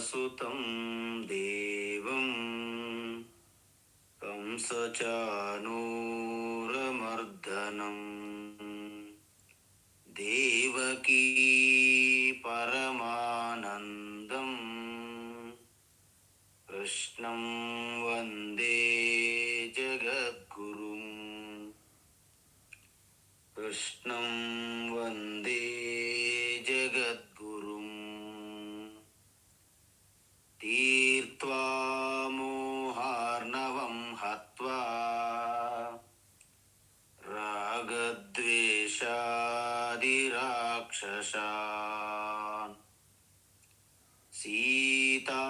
సుతం దేవం కంసచానూరమర్దనం దేవకీ పరమానందం కృష్ణం వందే జగద్గురుం కృష్ణం వందే జగద్గురుం తీర్త్వా మోహార్ణవం హత్వా రాగద్వేషాదిరాక్షసాన్ సీతా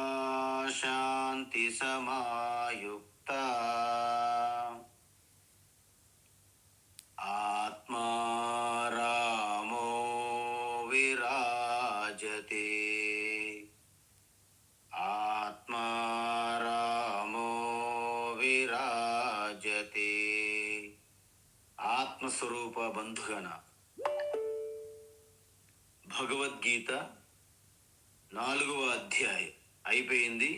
శాంతి సమాయుక్తా ఆత్మా రామో విరాజతే ఆత్మా రామో విరాజతే. ఆత్మస్వరూప బంధుగణ, భగవద్గీత 4వ అధ్యాయం అయిపోయింది.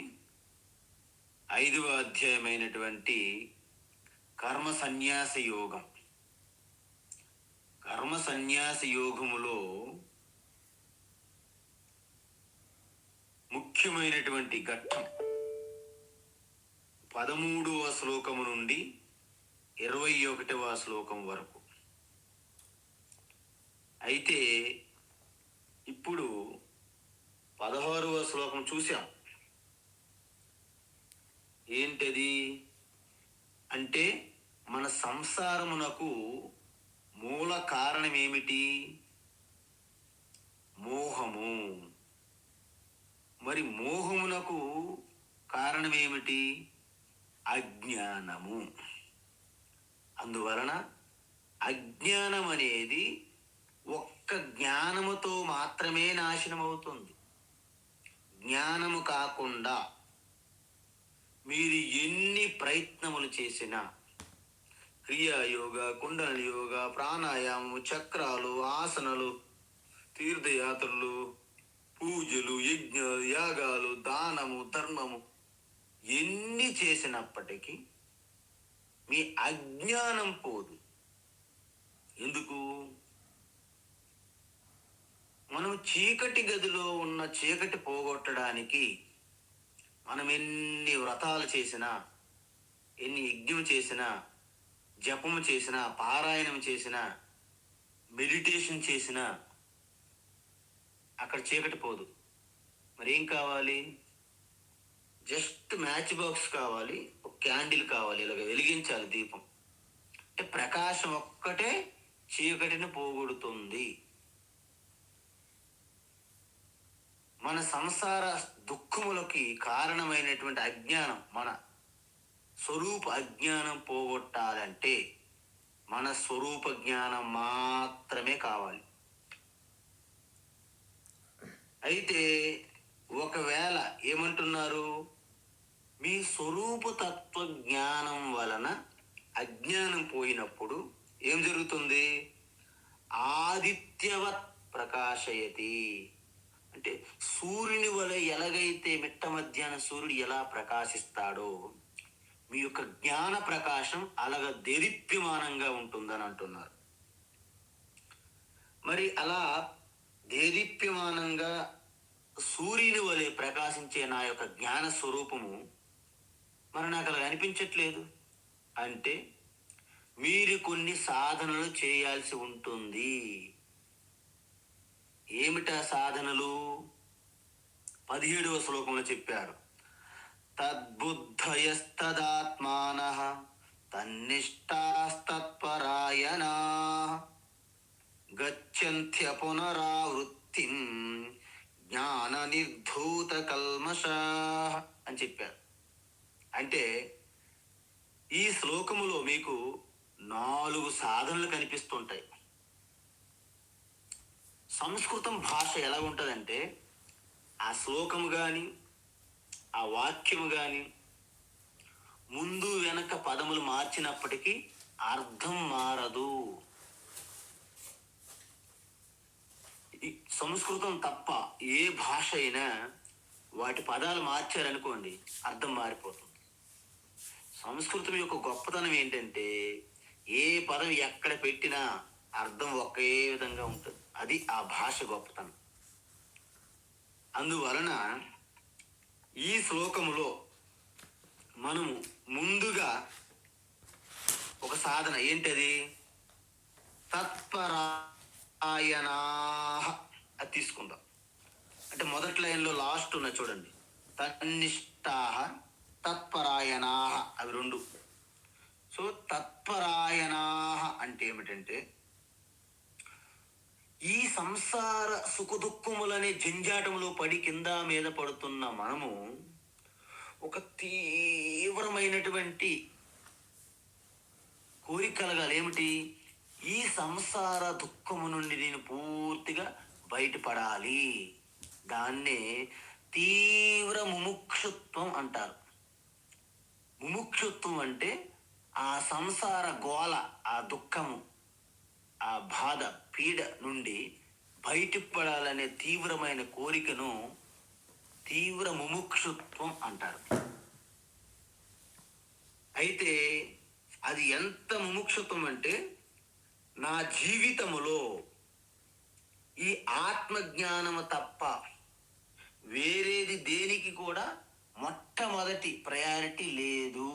5వ అధ్యాయమైనటువంటి కర్మ సన్యాస యోగం. కర్మ సన్యాస యోగములో ముఖ్యమైనటువంటి ఘట్టం 13వ శ్లోకము నుండి 21వ శ్లోకం వరకు. అయితే ఇప్పుడు 16వ శ్లోకం చూసాం. ఏంటది అంటే, మన సంసారమునకు మూల కారణం ఏమిటి? మోహము. మరి మోహమునకు కారణం ఏమిటి? అజ్ఞానము. అందువలన అజ్ఞానం అనేది ఒక్క జ్ఞానముతో మాత్రమే నాశనం అవుతుంది. జ్ఞానము కాకుండా మీరు ఎన్ని ప్రయత్నములు చేసినా, క్రియాయోగ, కుండలి యోగ, ప్రాణాయామము, చక్రాలు, ఆసనలు, తీర్థయాత్రలు, పూజలు, యజ్ఞాలు, యాగాలు, దానము, ధర్మము ఎన్ని చేసినప్పటికీ మీ అజ్ఞానం పోదు. ఎందుకు? మనం చీకటి గదిలో ఉన్న చీకటి పోగొట్టడానికి మనం ఎన్ని వ్రతాలు చేసినా, ఎన్ని యజ్ఞం చేసినా, జపము చేసినా, పారాయణం చేసినా, మెడిటేషన్ చేసినా అక్కడ చీకటి పోదు. మరి ఏం కావాలి? జస్ట్ మ్యాచ్ బాక్స్ కావాలి, ఒక క్యాండిల్ కావాలి, ఇలాగ వెలిగించాలి దీపం. అంటే ప్రకాశం ఒక్కటే చీకటిని పోగొడుతుంది. మన సంసార దుఃఖములకి కారణమైనటువంటి అజ్ఞానం, మన స్వరూప అజ్ఞానం పోగొట్టాలంటే మన స్వరూప జ్ఞానం మాత్రమే కావాలి. అయితే ఒకవేళ ఏమంటున్నారు? మీ స్వరూప తత్వ జ్ఞానం వలన అజ్ఞానం పోయినప్పుడు ఏం జరుగుతుంది? ఆదిత్యవత్ ప్రకాశయతి. అంటే సూర్యుని వలె ఎలాగైతే మిట్ట మధ్యాహ్న సూర్యుడు ఎలా ప్రకాశిస్తాడో మీ యొక్క జ్ఞాన ప్రకాశం అలాగ దేదీప్యమానంగా ఉంటుందని అంటున్నారు. మరి అలా దేదీప్యమానంగా సూర్యుని వలె ప్రకాశించే నా యొక్క జ్ఞాన స్వరూపము మరి నాకు అలా అనిపించట్లేదు అంటే మీరు కొన్ని సాధనలు చేయాల్సి ఉంటుంది. ఏమిటా సాధనలు? 17వ శ్లోకంలో చెప్పారు. తద్బుద్ధయస్తదాత్మానః తన్నిష్టాస్తత్పరాయణాః గచ్చంత్య పునరావృత్తిం జ్ఞాన నిర్ధూత కల్మషాః అని చెప్పారు. అంటే ఈ శ్లోకములో మీకు 4 సాధనలు కనిపిస్తుంటాయి. సంస్కృతం భాష ఎలా ఉంటుందంటే, ఆ శ్లోకము కానీ ఆ వాక్యము కానీ ముందు వెనక పదములు మార్చినప్పటికీ అర్థం మారదు. సంస్కృతం తప్ప ఏ భాష అయినా వాటి పదాలు మార్చారనుకోండి, అర్థం మారిపోతుంది. సంస్కృతం యొక్క గొప్పతనం ఏంటంటే ఏ పదం ఎక్కడ పెట్టినా అర్థం ఒకే విధంగా ఉంటుంది. అది ఆ భాష గొప్పతనం. అందువలన ఈ శ్లోకములో మనము ముందుగా ఒక సాధన ఏంటది? తత్పరాయణాః అది తీసుకుందాం. అంటే మొదటి లైన్లో లాస్ట్ ఉన్న చూడండి, తన్నిష్టాః తత్పరాయణాః, అవి రెండు. సో తత్పరాయణాః అంటే ఏమిటంటే ఈ సంసార సుఖ దుఃఖములనే జంజాటంలో పడి కింద మీద పడుతున్న మనము ఒక తీవ్రమైనటువంటి కోరిక కలగాలి. ఏమిటి? ఈ సంసార దుఃఖము నుండి నేను పూర్తిగా బయటపడాలి. దాన్నే తీవ్ర ముముక్షుత్వం అంటారు. ముముక్షుత్వం అంటే ఆ సంసార గోల, ఆ దుఃఖము, ఆ బాధ, పీడ నుండి బయటపడాలనే తీవ్రమైన కోరికను తీవ్ర ముముక్షుత్వం అంటారు. అయితే అది ఎంత ముముక్షుత్వం అంటే నా జీవితములో ఈ ఆత్మజ్ఞానము తప్ప వేరేది దేనికి కూడా మొట్టమొదటి ప్రయారిటీ లేదు.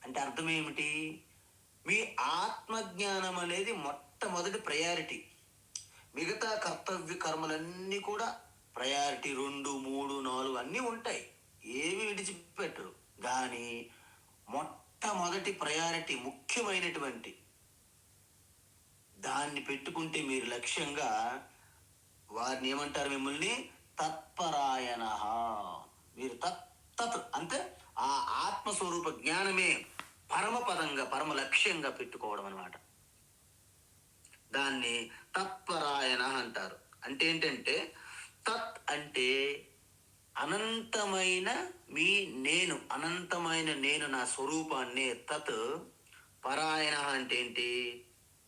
అంటే అర్థం ఏమిటి? మీ ఆత్మజ్ఞానం అనేది మొట్టమొదటి ప్రయారిటీ. మిగతా కర్తవ్య కర్మలన్నీ కూడా ప్రయారిటీ 2, 3, 4 అన్నీ ఉంటాయి, ఏవి విడిచిపెట్టరు. కానీ మొట్టమొదటి ప్రయారిటీ, ముఖ్యమైనటువంటి దాన్ని పెట్టుకుంటే మీరు లక్ష్యంగా, వారిని ఏమంటారు? మిమ్మల్ని తత్పరాయణ. మీరు తత్ అంటే ఆ ఆత్మస్వరూప జ్ఞానమే పరమపదంగా, పరమ లక్ష్యంగా పెట్టుకోవడం అన్నమాట. దాన్ని తత్పరాయణ అంటారు. అంటే ఏంటంటే తత్ అంటే అనంతమైన మీ నేను, అనంతమైన నేను, నా స్వరూపాన్ని. తత్ పరాయణ అంటే ఏంటి?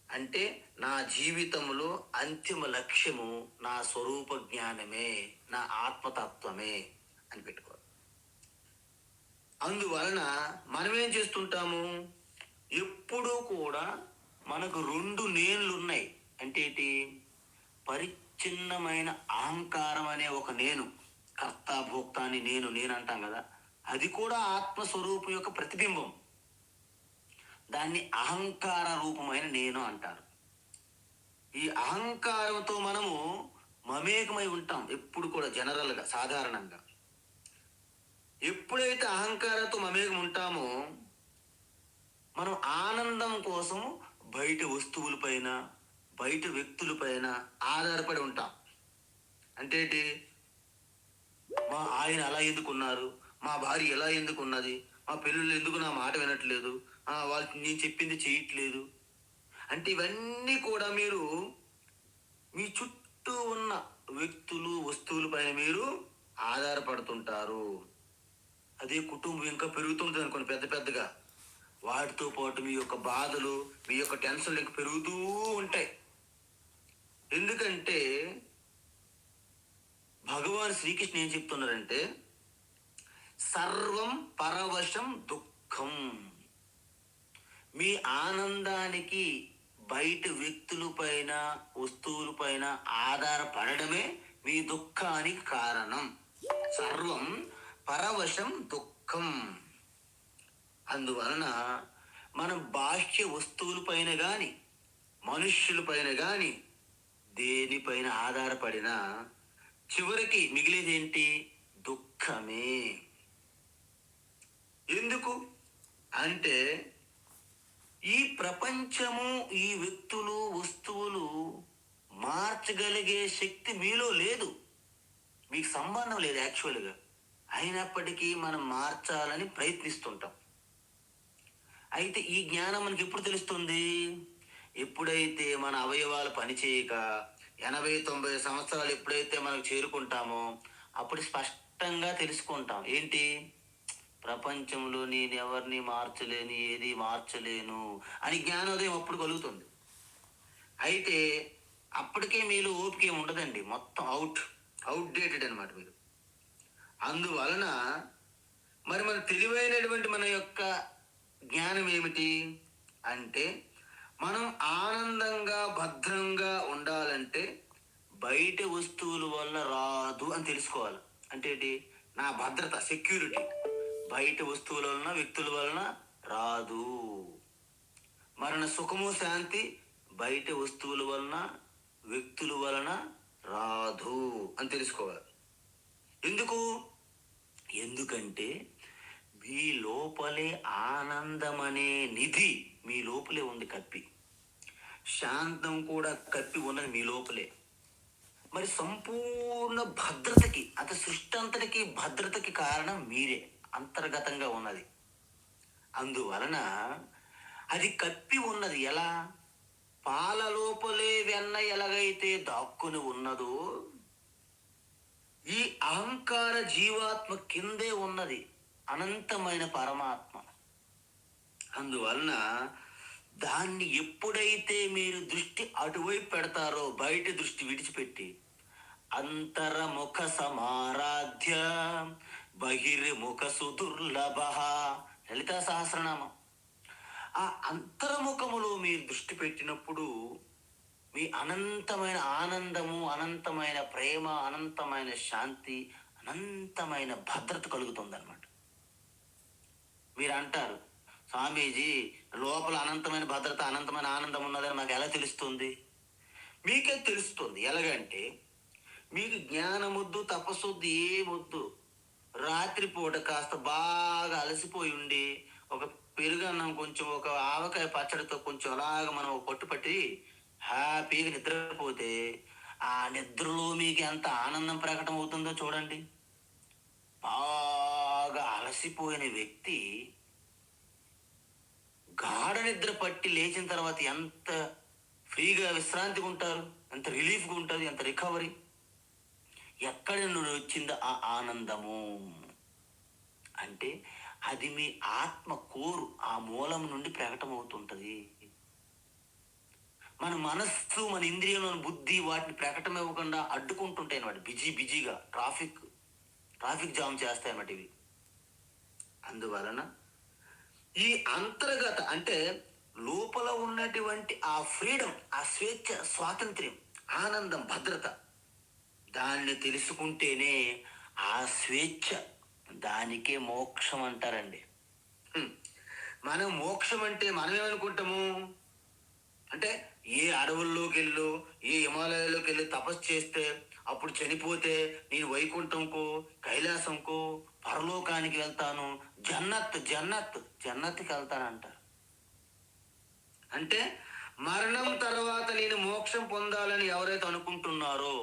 అంటే నా జీవితంలో అంతిమ లక్ష్యము నా స్వరూప జ్ఞానమే, నా ఆత్మతత్వమే అని పెట్టుకోవాలి. అందువలన మనం ఏం చేస్తుంటాము? ఎప్పుడూ కూడా మనకు 2 నేనులు ఉన్నాయి. అంటే ఏంటి? పరిచ్ఛిన్నమైన అహంకారం అనే ఒక నేను, కర్త భోక్త అని నేను అంటాం కదా, అది కూడా ఆత్మస్వరూపం యొక్క ప్రతిబింబం. దాన్ని అహంకార రూపమైన నేను అంటారు. ఈ అహంకారంతో మనము మమేకమై ఉంటాం ఎప్పుడు కూడా, జనరల్గా, సాధారణంగా. ఎప్పుడైతే అహంకారంతో మమేకం ఉంటామో మనం ఆనందం కోసం బయట వస్తువులపైన, బయట వ్యక్తులపైన ఆధారపడి ఉంటాం. అంటే ఏంటి? మా ఆయన అలా ఎందుకున్నారు, మా భార్య ఎలా ఎందుకున్నది, మా పిల్లలు ఎందుకు నా మాట వినట్లేదు, వాళ్ళు నేను చెప్పింది చేయట్లేదు. అంటే ఇవన్నీ కూడా మీరు మీ చుట్టూ ఉన్న వ్యక్తులు, వస్తువుల పైన మీరు ఆధారపడుతుంటారు. అదే కుటుంబం ఇంకా పెరుగుతుంటుంది అనుకోండి, పెద్ద పెద్దగా, వాటితో పాటు మీ యొక్క బాధలు, మీ యొక్క టెన్షన్లు ఇంకా పెరుగుతూ ఉంటాయి. ఎందుకంటే భగవాన్ శ్రీకృష్ణ ఏం చెప్తున్నారంటే సర్వం పరవశం దుఃఖం. మీ ఆనందానికి బయట వ్యక్తులపైన, వస్తువులపైన ఆధారపడడమే మీ దుఃఖానికి కారణం. సర్వం పరవశం దుఃఖం. అందువలన మనం బాహ్య వస్తువులపైన కానీ, మనుష్యులపైన కానీ, దేనిపైన ఆధారపడినా చివరికి మిగిలేదేంటి? దుఃఖమే. ఎందుకు అంటే ఈ ప్రపంచము, ఈ వ్యక్తులు, వస్తువులు మార్చగలిగే శక్తి మీలో లేదు, మీకు సంబంధం లేదు యాక్చువల్గా. అయినప్పటికీ మనం మార్చాలని ప్రయత్నిస్తుంటాం. అయితే ఈ జ్ఞానం మనకి ఎప్పుడు తెలుస్తుంది? ఎప్పుడైతే మన అవయవాలు పనిచేయక 80-90 సంవత్సరాలు ఎప్పుడైతే మనకు చేరుకుంటామో అప్పుడు స్పష్టంగా తెలుసుకుంటాం. ఏంటి? ప్రపంచంలో నేను ఎవరిని మార్చలేను, ఏది మార్చలేను అని జ్ఞానోదయం అప్పుడు కలుగుతుంది. అయితే అప్పటికే మీలో ఓపిక ఉండదండి, మొత్తం అవుట్. అవుట్డేటెడ్ అనమాట మీరు. అందువలన మరి మన తెలివైనటువంటి మన యొక్క జ్ఞానం ఏమిటి అంటే, మనం ఆనందంగా భద్రంగా ఉండాలంటే బయట వస్తువుల వల్ల రాదు అని తెలుసుకోవాలి. అంటే ఏంటి? నా భద్రత, సెక్యూరిటీ బయట వస్తువుల వలన, వ్యక్తుల వలన రాదు. మరణ సుఖము శాంతి బయట వస్తువుల వలన, వ్యక్తుల వలన రాదు అని తెలుసుకోవాలి. ఎందుకు? ఎందుకంటే మీ లోపలే ఆనందం అనే నిధి మీ లోపలే ఉంది కప్పి. శాంతం కూడా కప్పి ఉన్నది మీ లోపలే. మరి సంపూర్ణ భద్రతకి, అత సృష్టి అంతటికి భద్రతకి కారణం మీరే, అంతర్గతంగా ఉన్నది. అందువలన అది కప్పి ఉన్నది ఎలా? పాల లోపలే వెన్న ఎలాగైతే దాక్కుని ఉన్నదో, ఈ అహంకార జీవాత్మ కిందే ఉన్నది అనంతమైన పరమాత్మ. అందువలన దాన్ని ఎప్పుడైతే మీరు దృష్టి అటువైపు పెడతారో, బయట దృష్టి విడిచిపెట్టి, అంతర్ముఖ సమారాధ్య బహిర్ముఖ సుదుర్లభ, లలితా సహస్రనామం. ఆ అంతర్ముఖములో మీరు దృష్టి పెట్టినప్పుడు మీ అనంతమైన ఆనందము, అనంతమైన ప్రేమ, అనంతమైన శాంతి, అనంతమైన భద్రత కలుగుతుందన్నమాట. మీరు అంటారు, స్వామీజీ లోపల అనంతమైన భద్రత, అనంతమైన ఆనందం ఉన్నదని మాకు ఎలా తెలుస్తుంది? మీకే తెలుస్తుంది. ఎలాగంటే, మీకు జ్ఞానమొద్దు, తపస్సొద్దు, ఏమొద్దు. రాత్రిపూట కాస్త బాగా అలసిపోయి ఉండి ఒక పెరుగన్నం, కొంచెం ఒక ఆవకాయ పచ్చడితో కొంచెం అలాగ మనం ఒక పట్టు పట్టి హ్యాపీగా నిద్రపోతే, ఆ నిద్రలో మీకు ఎంత ఆనందం ప్రకటన అవుతుందో చూడండి. బాగా అలసిపోయిన వ్యక్తి గాఢ నిద్ర పట్టి లేచిన తర్వాత ఎంత ఫ్రీగా విశ్రాంతిగా ఉంటారు, ఎంత రిలీఫ్గా ఉంటుంది, ఎంత రికవరీ. ఎక్కడి నుండి వచ్చిందో ఆ ఆనందము అంటే అది మీ ఆత్మ కోరు, ఆ మూలం నుండి ప్రకటమవుతుంటది. మన మనస్సు, మన ఇంద్రియంలో బుద్ధి వాటిని ప్రకటన ఇవ్వకుండా అడ్డుకుంటుంటాయి అన్నమాట. బిజీగా ట్రాఫిక్ జామ్ చేస్తాయి అన్నమాట ఇవి. అందువలన ఈ అంతర్గత అంటే లోపల ఉన్నటువంటి ఆ ఫ్రీడమ్, ఆ స్వేచ్ఛ, స్వాతంత్ర్యం, ఆనందం, భద్రత, దాన్ని తెలుసుకుంటేనే ఆ స్వేచ్ఛ, దానికే మోక్షం అంటారండి. మనం మోక్షం అంటే మనం ఏమనుకుంటాము అంటే, ఏ అడవుల్లోకి వెళ్ళు, ఏ హిమాలయాల్లోకి వెళ్ళి తపస్సు చేస్తే అప్పుడు చనిపోతే నేను వైకుంఠంకో, కైలాసంకో, పరలోకానికి వెళ్తాను, జన్నత్కి వెళ్తానంటారు. అంటే మరణం తర్వాత నేను మోక్షం పొందాలని ఎవరైతే అనుకుంటున్నారో,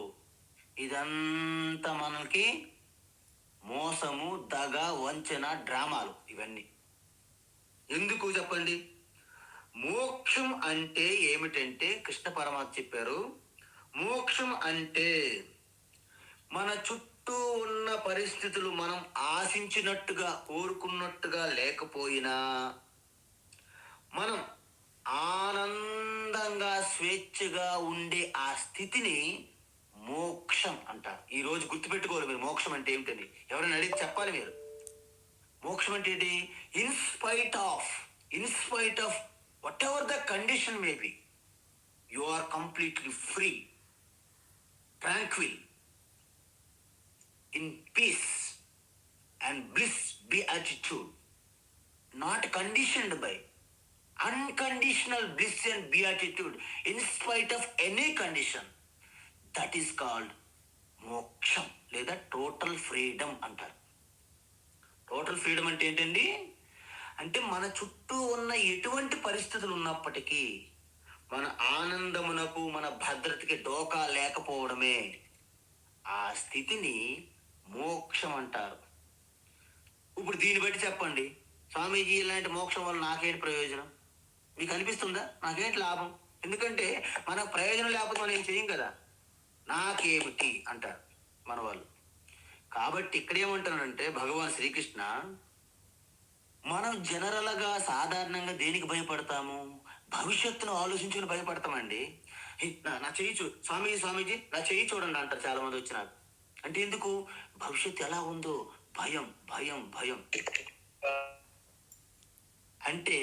ఇదంతా మనకి మోసము, దగ, వంచన, డ్రామాలు ఇవన్నీ. ఎందుకు చెప్పండి? మోక్షం అంటే ఏమిటంటే, కృష్ణ పరమాత్మ చెప్పారు, మోక్షం అంటే మన చుట్టూ ఉన్న పరిస్థితులు మనం ఆశించినట్టుగా, కోరుకున్నట్టుగా లేకపోయినా మనం ఆనందంగా, స్వేచ్ఛగా ఉండే ఆ స్థితిని మోక్షం అంటారు. ఈ రోజు గుర్తుపెట్టుకోవాలి మీరు, మోక్షం అంటే ఏమిటని. ఎవరైనా అడిగి చెప్పాలి మీరు. మోక్షం అంటే ఏంటి? In spite of whatever the condition may be, you are completely free, tranquil, in peace and bliss, beatitude, not conditioned by, unconditional bliss and beatitude in spite of any condition. That is called మోక్షం లేదా total freedom అంటారు. Total freedom అంటే ఏంటండి? అంటే మన చుట్టూ ఉన్న ఎటువంటి పరిస్థితులు ఉన్నప్పటికీ మన ఆనందమునకు, మన భద్రతకి డోకా లేకపోవడమే ఆ స్థితిని మోక్షం అంటారు. ఇప్పుడు దీన్ని బట్టి చెప్పండి, స్వామీజీ ఇలాంటి మోక్షం వల్ల నాకేంటి ప్రయోజనం? మీకు అనిపిస్తుందా నాకేంటి లాభం? ఎందుకంటే మనకు ప్రయోజనం లేకపోతే మనం ఏం చేయం కదా. నాకేమిటి అంటారు మన వాళ్ళు. కాబట్టి ఇక్కడ ఏమంటానంటే భగవాన్ శ్రీకృష్ణ, మనం జనరల్గా సాధారణంగా దేనికి భయపడతాము? భవిష్యత్తును ఆలోచించుకుని భయపడతామండి. నా చెయ్యి స్వామీజీ నా చెయ్యి చూడండి అంటారు చాలా మంది వచ్చినారు. అంటే ఎందుకు? భవిష్యత్తు ఎలా ఉందో భయం భయం భయం. అంటే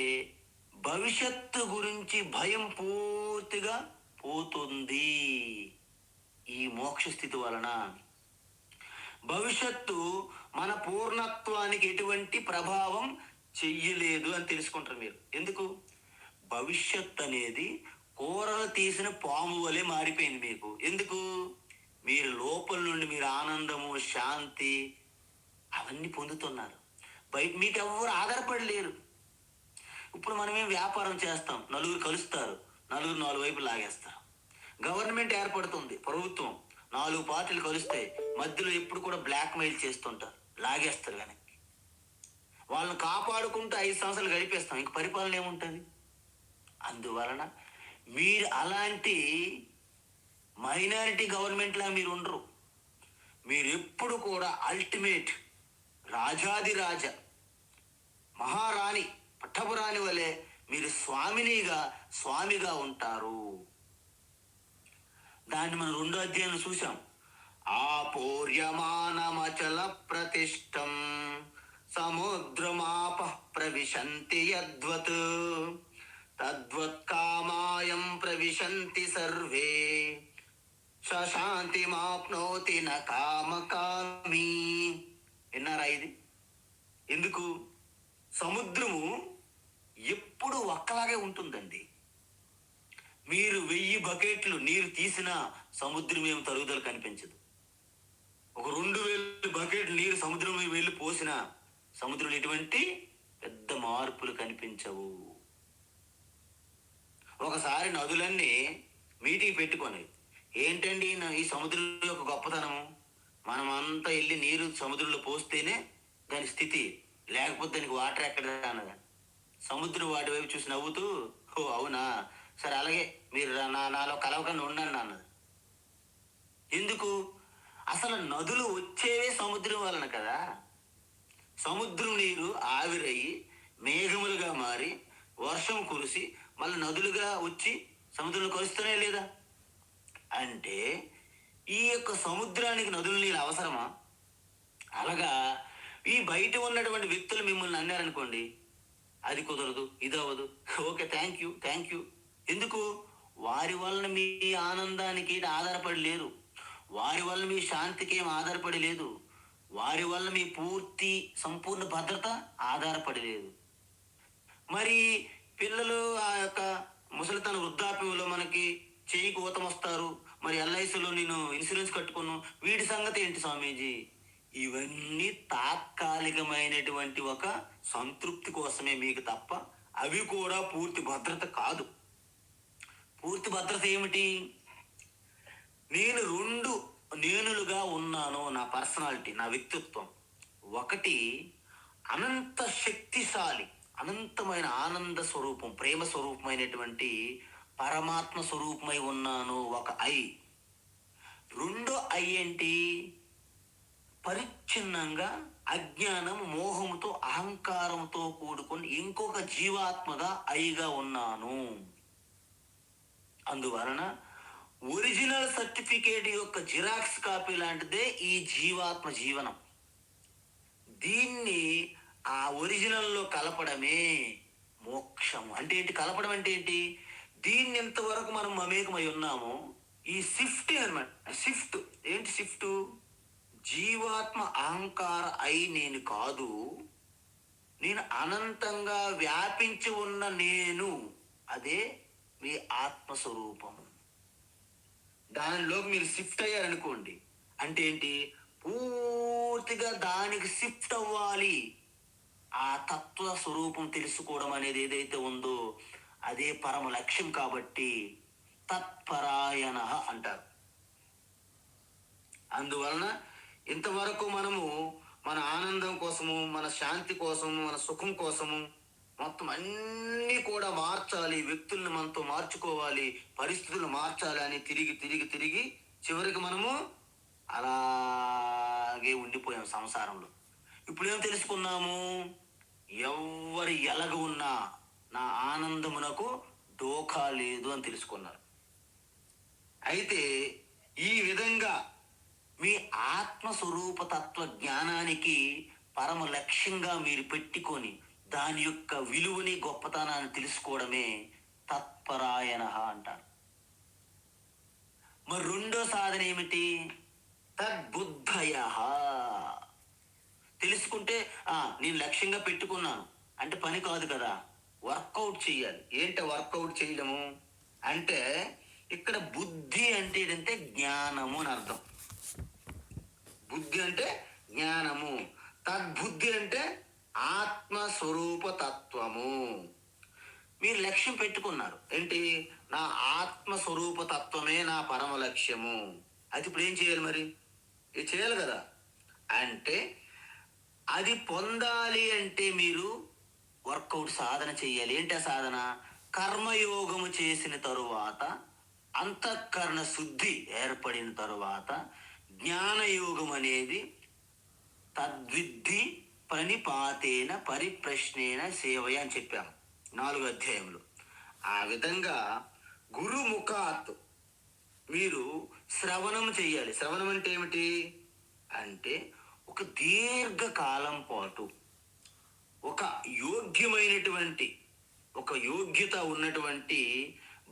భవిష్యత్తు గురించి భయం పూర్తిగా పోతుంది ఈ మోక్ష స్థితి వలన. భవిష్యత్తు మన పూర్ణత్వానికి ఎటువంటి ప్రభావం చెయ్యలేదు అని తెలుసుకుంటారు మీరు. ఎందుకు? భవిష్యత్ అనేది కూరలు తీసిన పాము వలె మారిపోయింది మీకు. ఎందుకు? మీరు లోపల నుండి మీరు ఆనందము శాంతి అవన్నీ పొందుతున్నారు. బయట మీకు ఎవరు ఆధారపడలేరు. ఇప్పుడు మనమేం వ్యాపారం చేస్తాం, నలుగురు కలుస్తారు, నలుగురు నాలుగు వైపు లాగేస్తారు. గవర్నమెంట్ ఏర్పడుతుంది, ప్రభుత్వం, 4 పార్టీలు కలుస్తాయి, మధ్యలో ఎప్పుడు కూడా బ్లాక్ మెయిల్ చేస్తుంటారు, లాగేస్తారు వెనక్కి. వాళ్ళని కాపాడుకుంటూ 5 సంవత్సరాలు గడిపేస్తాం, ఇంక పరిపాలన ఏముంటుంది? అందువలన మీరు అలాంటి మైనారిటీ గవర్నమెంట్లా మీరు ఉండరు. మీరు ఎప్పుడు కూడా అల్టిమేట్ రాజాదిరాజ మహారాణి పట్టపురాణి వలె మీరు స్వామిగా ఉంటారు. దాన్ని మనం 2వ అధ్యాయంలో చూసాం. ఆపూర్యమానమచల ప్రతిష్టం సముద్రమాప ప్రవిశంతి యద్వత్ తద్వత్కామాయం ప్రవిశంతి సర్వే శాంతిమాప్నోతి న కామకామి. విన్నారా ఇది? ఎందుకు? సముద్రము ఎప్పుడు ఒక్కలాగే ఉంటుందండి. మీరు 1000 బకెట్లు నీరు తీసినా సముద్రం ఏం తరుగుదల కనిపించదు. ఒక 2000 బకెట్లు నీరు సముద్రం వెళ్ళి పోసినా సముద్రంలో ఎటువంటి పెద్ద మార్పులు కనిపించవు. ఒకసారి నదులన్నీ మీటింగ్ పెట్టుకొని, ఏంటండి ఈ సముద్రం యొక్క గొప్పతనము, మనమంతా వెళ్ళి నీరు సముద్రంలో పోస్తేనే దాని స్థితి, లేకపోతే దానికి వాటర్ ఎక్కడ అన్నది. సముద్రం వాటి వైపు చూసి నవ్వుతూ, ఓ అవునా, సరే అలాగే మీరు నాలో కలవకుండా ఉండండి అన్నది. ఎందుకు? అసలు నదులు వచ్చేవే సముద్రం వలన కదా. సముద్రం నీరు ఆవిరయ్యి మేఘములుగా మారి వర్షం కురిసి మళ్ళీ నదులుగా వచ్చి సముద్రంలో కలుస్తూనే లేదా? అంటే ఈ యొక్క సముద్రానికి నదుల నీళ్ళు అవసరమా? అలాగా ఈ బయట ఉన్నటువంటి వ్యక్తులు మిమ్మల్ని అన్నారనుకోండి, అది కుదరదు, ఇది అవ్వదు, ఓకే థ్యాంక్ యూ. ఎందుకు? వారి వలన మీ ఆనందానికి ఆధారపడి లేరు, వారి వల్ల మీ శాంతికి ఏం ఆధారపడి లేదు, వారి వల్ల మీ సంపూర్ణ భద్రత ఆధారపడి లేదు. మరి పిల్లలు ఆ యొక్క ముసలితన వృద్ధాప్యంలో మనకి చేయి కోతం వస్తారు, మరి ఎల్ఐసిలో నేను ఇన్సూరెన్స్ కట్టుకున్నాను, వీటి సంగతి ఏంటి స్వామీజీ? ఇవన్నీ తాత్కాలికమైనటువంటి ఒక సంతృప్తి కోసమే మీకు తప్ప అవి కూడా పూర్తి భద్రత కాదు. పూర్తి భద్రత ఏమిటి? నేను 2 నేనులుగా ఉన్నాను. నా పర్సనాలిటీ, నా వ్యక్తిత్వం. ఒకటి అనంత శక్తిశాలి, అనంతమైన ఆనంద స్వరూపం, ప్రేమ స్వరూపమైనటువంటి పరమాత్మ స్వరూపమై ఉన్నాను, ఒక ఐ. 2 ఐ ఏంటి? పరిచ్ఛిన్నంగా అజ్ఞానం మోహంతో అహంకారంతో కూడుకొని ఇంకొక జీవాత్మగా ఐగా ఉన్నాను. అందువలన ఒరిజినల్ సర్టిఫికేట్ యొక్క జిరాక్స్ కాపీ లాంటిదే ఈ జీవాత్మ జీవనం. దీన్ని ఆ ఒరిజినల్లో కలపడమే మోక్షము. అంటే ఏంటి? కలపడం అంటే ఏంటి? దీన్ని ఎంతవరకు మనం మమేకమై ఉన్నామో ఈ షిఫ్ట్ అనమాట. షిఫ్ట్ ఏంటి? షిఫ్ట్ జీవాత్మ అహంకార అయి నేను కాదు, నేను అనంతంగా వ్యాపించి ఉన్న నేను, అదే మీ ఆత్మస్వరూపము. దానిలోకి మీరు షిఫ్ట్ అయ్యారనుకోండి, అంటే ఏంటి? పూర్తిగా దానికి షిఫ్ట్ అవ్వాలి. ఆ తత్వ స్వరూపం తెలుసుకోవడం అనేది ఏదైతే ఉందో అదే పరమ లక్ష్యం. కాబట్టి తత్పరాయణ అంటారు. అందువలన ఇంతవరకు మనము మన ఆనందం కోసము, మన శాంతి కోసము, మన సుఖం కోసము మొత్తం అన్నీ కూడా మార్చాలి, వ్యక్తుల్ని మనతో మార్చుకోవాలి, పరిస్థితులు మార్చాలి అని తిరిగి చివరికి మనము అలాగే ఉండిపోయాం సంసారంలో. ఇప్పుడు ఏం తెలుసుకున్నాము? ఎవరు ఎలాగ ఉన్నా నా ఆనందమునకు డోకా లేదు అని తెలుసుకున్నారు. అయితే ఈ విధంగా మీ ఆత్మస్వరూప తత్వ జ్ఞానానికి పరమ లక్ష్యంగా మీరు పెట్టుకొని దాని యొక్క విలువని గొప్పతనాన్ని తెలుసుకోవడమే తత్పరాయణ అంటారు. మరి రెండో సాధన ఏమిటి? తద్బుద్ధయ. తెలుసుకుంటే నేను లక్ష్యంగా పెట్టుకున్నాను అంటే పని కాదు కదా, వర్కౌట్ చేయాలి. ఏంటి వర్కౌట్ చేయడము అంటే, ఇక్కడ బుద్ధి అంటే ఏంటంటే జ్ఞానము అని అర్థం. బుద్ధి అంటే జ్ఞానము, తద్బుద్ధి అంటే ఆత్మస్వరూప తత్వము. మీరు లక్ష్యం పెట్టుకున్నారు ఏంటి? నా ఆత్మస్వరూప తత్వమే నా పరమ లక్ష్యము. అది ఇప్పుడు ఏం చేయాలి? మరి ఇది చేయాలి కదా. అంటే అది పొందాలి అంటే మీరు వర్కౌట్ సాధన చేయాలి. ఏంటి ఆ సాధన? కర్మయోగము చేసిన తరువాత, అంతఃకరణ శుద్ధి ఏర్పడిన తరువాత జ్ఞానయోగం అనేది తద్విద్ధి ప్రణిపాతేన పరిప్రశ్నేన సేవయ అని చెప్పాము 4వ అధ్యాయంలో. ఆ విధంగా గురుముఖాత్ మీరు శ్రవణం చేయాలి. శ్రవణం అంటే ఏమిటి అంటే, ఒక దీర్ఘకాలం పాటు ఒక యోగ్యమైనటువంటి, ఒక యోగ్యత ఉన్నటువంటి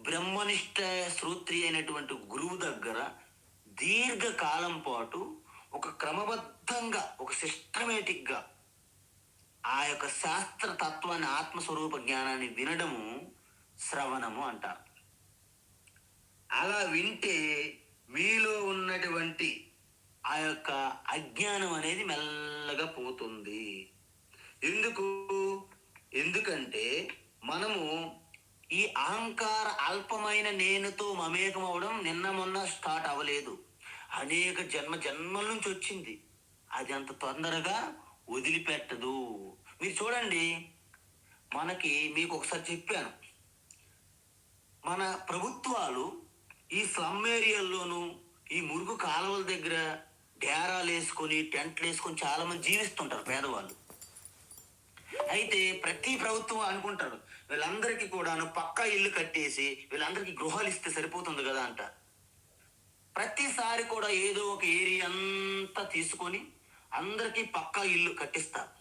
బ్రహ్మనిష్ట శ్రోత్రి అయినటువంటి గురువు దగ్గర దీర్ఘకాలం పాటు ఒక క్రమబద్ధంగా, ఒక సిస్టమేటిక్గా ఆ యొక్క శాస్త్ర తత్వాన్ని, ఆత్మస్వరూప జ్ఞానాన్ని వినడము శ్రవణము అంటారు. అలా వింటే మీలో ఉన్నటువంటి ఆ యొక్క అజ్ఞానం అనేది మెల్లగా పోతుంది. ఎందుకంటే మనము ఈ అహంకార అల్పమైన నేనుతో మమేకం అవడం నిన్న మొన్న స్టార్ట్ అవ్వలేదు, అనేక జన్మల నుంచి వచ్చింది. అది అంత తొందరగా వదిలిపెట్టదు. మీరు చూడండి, మీకు ఒకసారి చెప్పాను, మన ప్రభుత్వాలు ఈ స్లమ్ ఏరియాల్లోనూ, ఈ మురుగు కాలువల దగ్గర డేరాలు వేసుకొని, టెంట్లు వేసుకొని చాలా మంది జీవిస్తుంటారు పేదవాళ్ళు. అయితే ప్రతి ప్రభుత్వం అనుకుంటారు వీళ్ళందరికీ కూడాను పక్కా ఇల్లు కట్టేసి వీళ్ళందరికీ గృహాలు ఇస్తే సరిపోతుంది కదా అంట. ప్రతిసారి కూడా ఏదో ఒక ఏరియా అంతా తీసుకొని పక్కా ఇల్లు కట్టిస్తారు.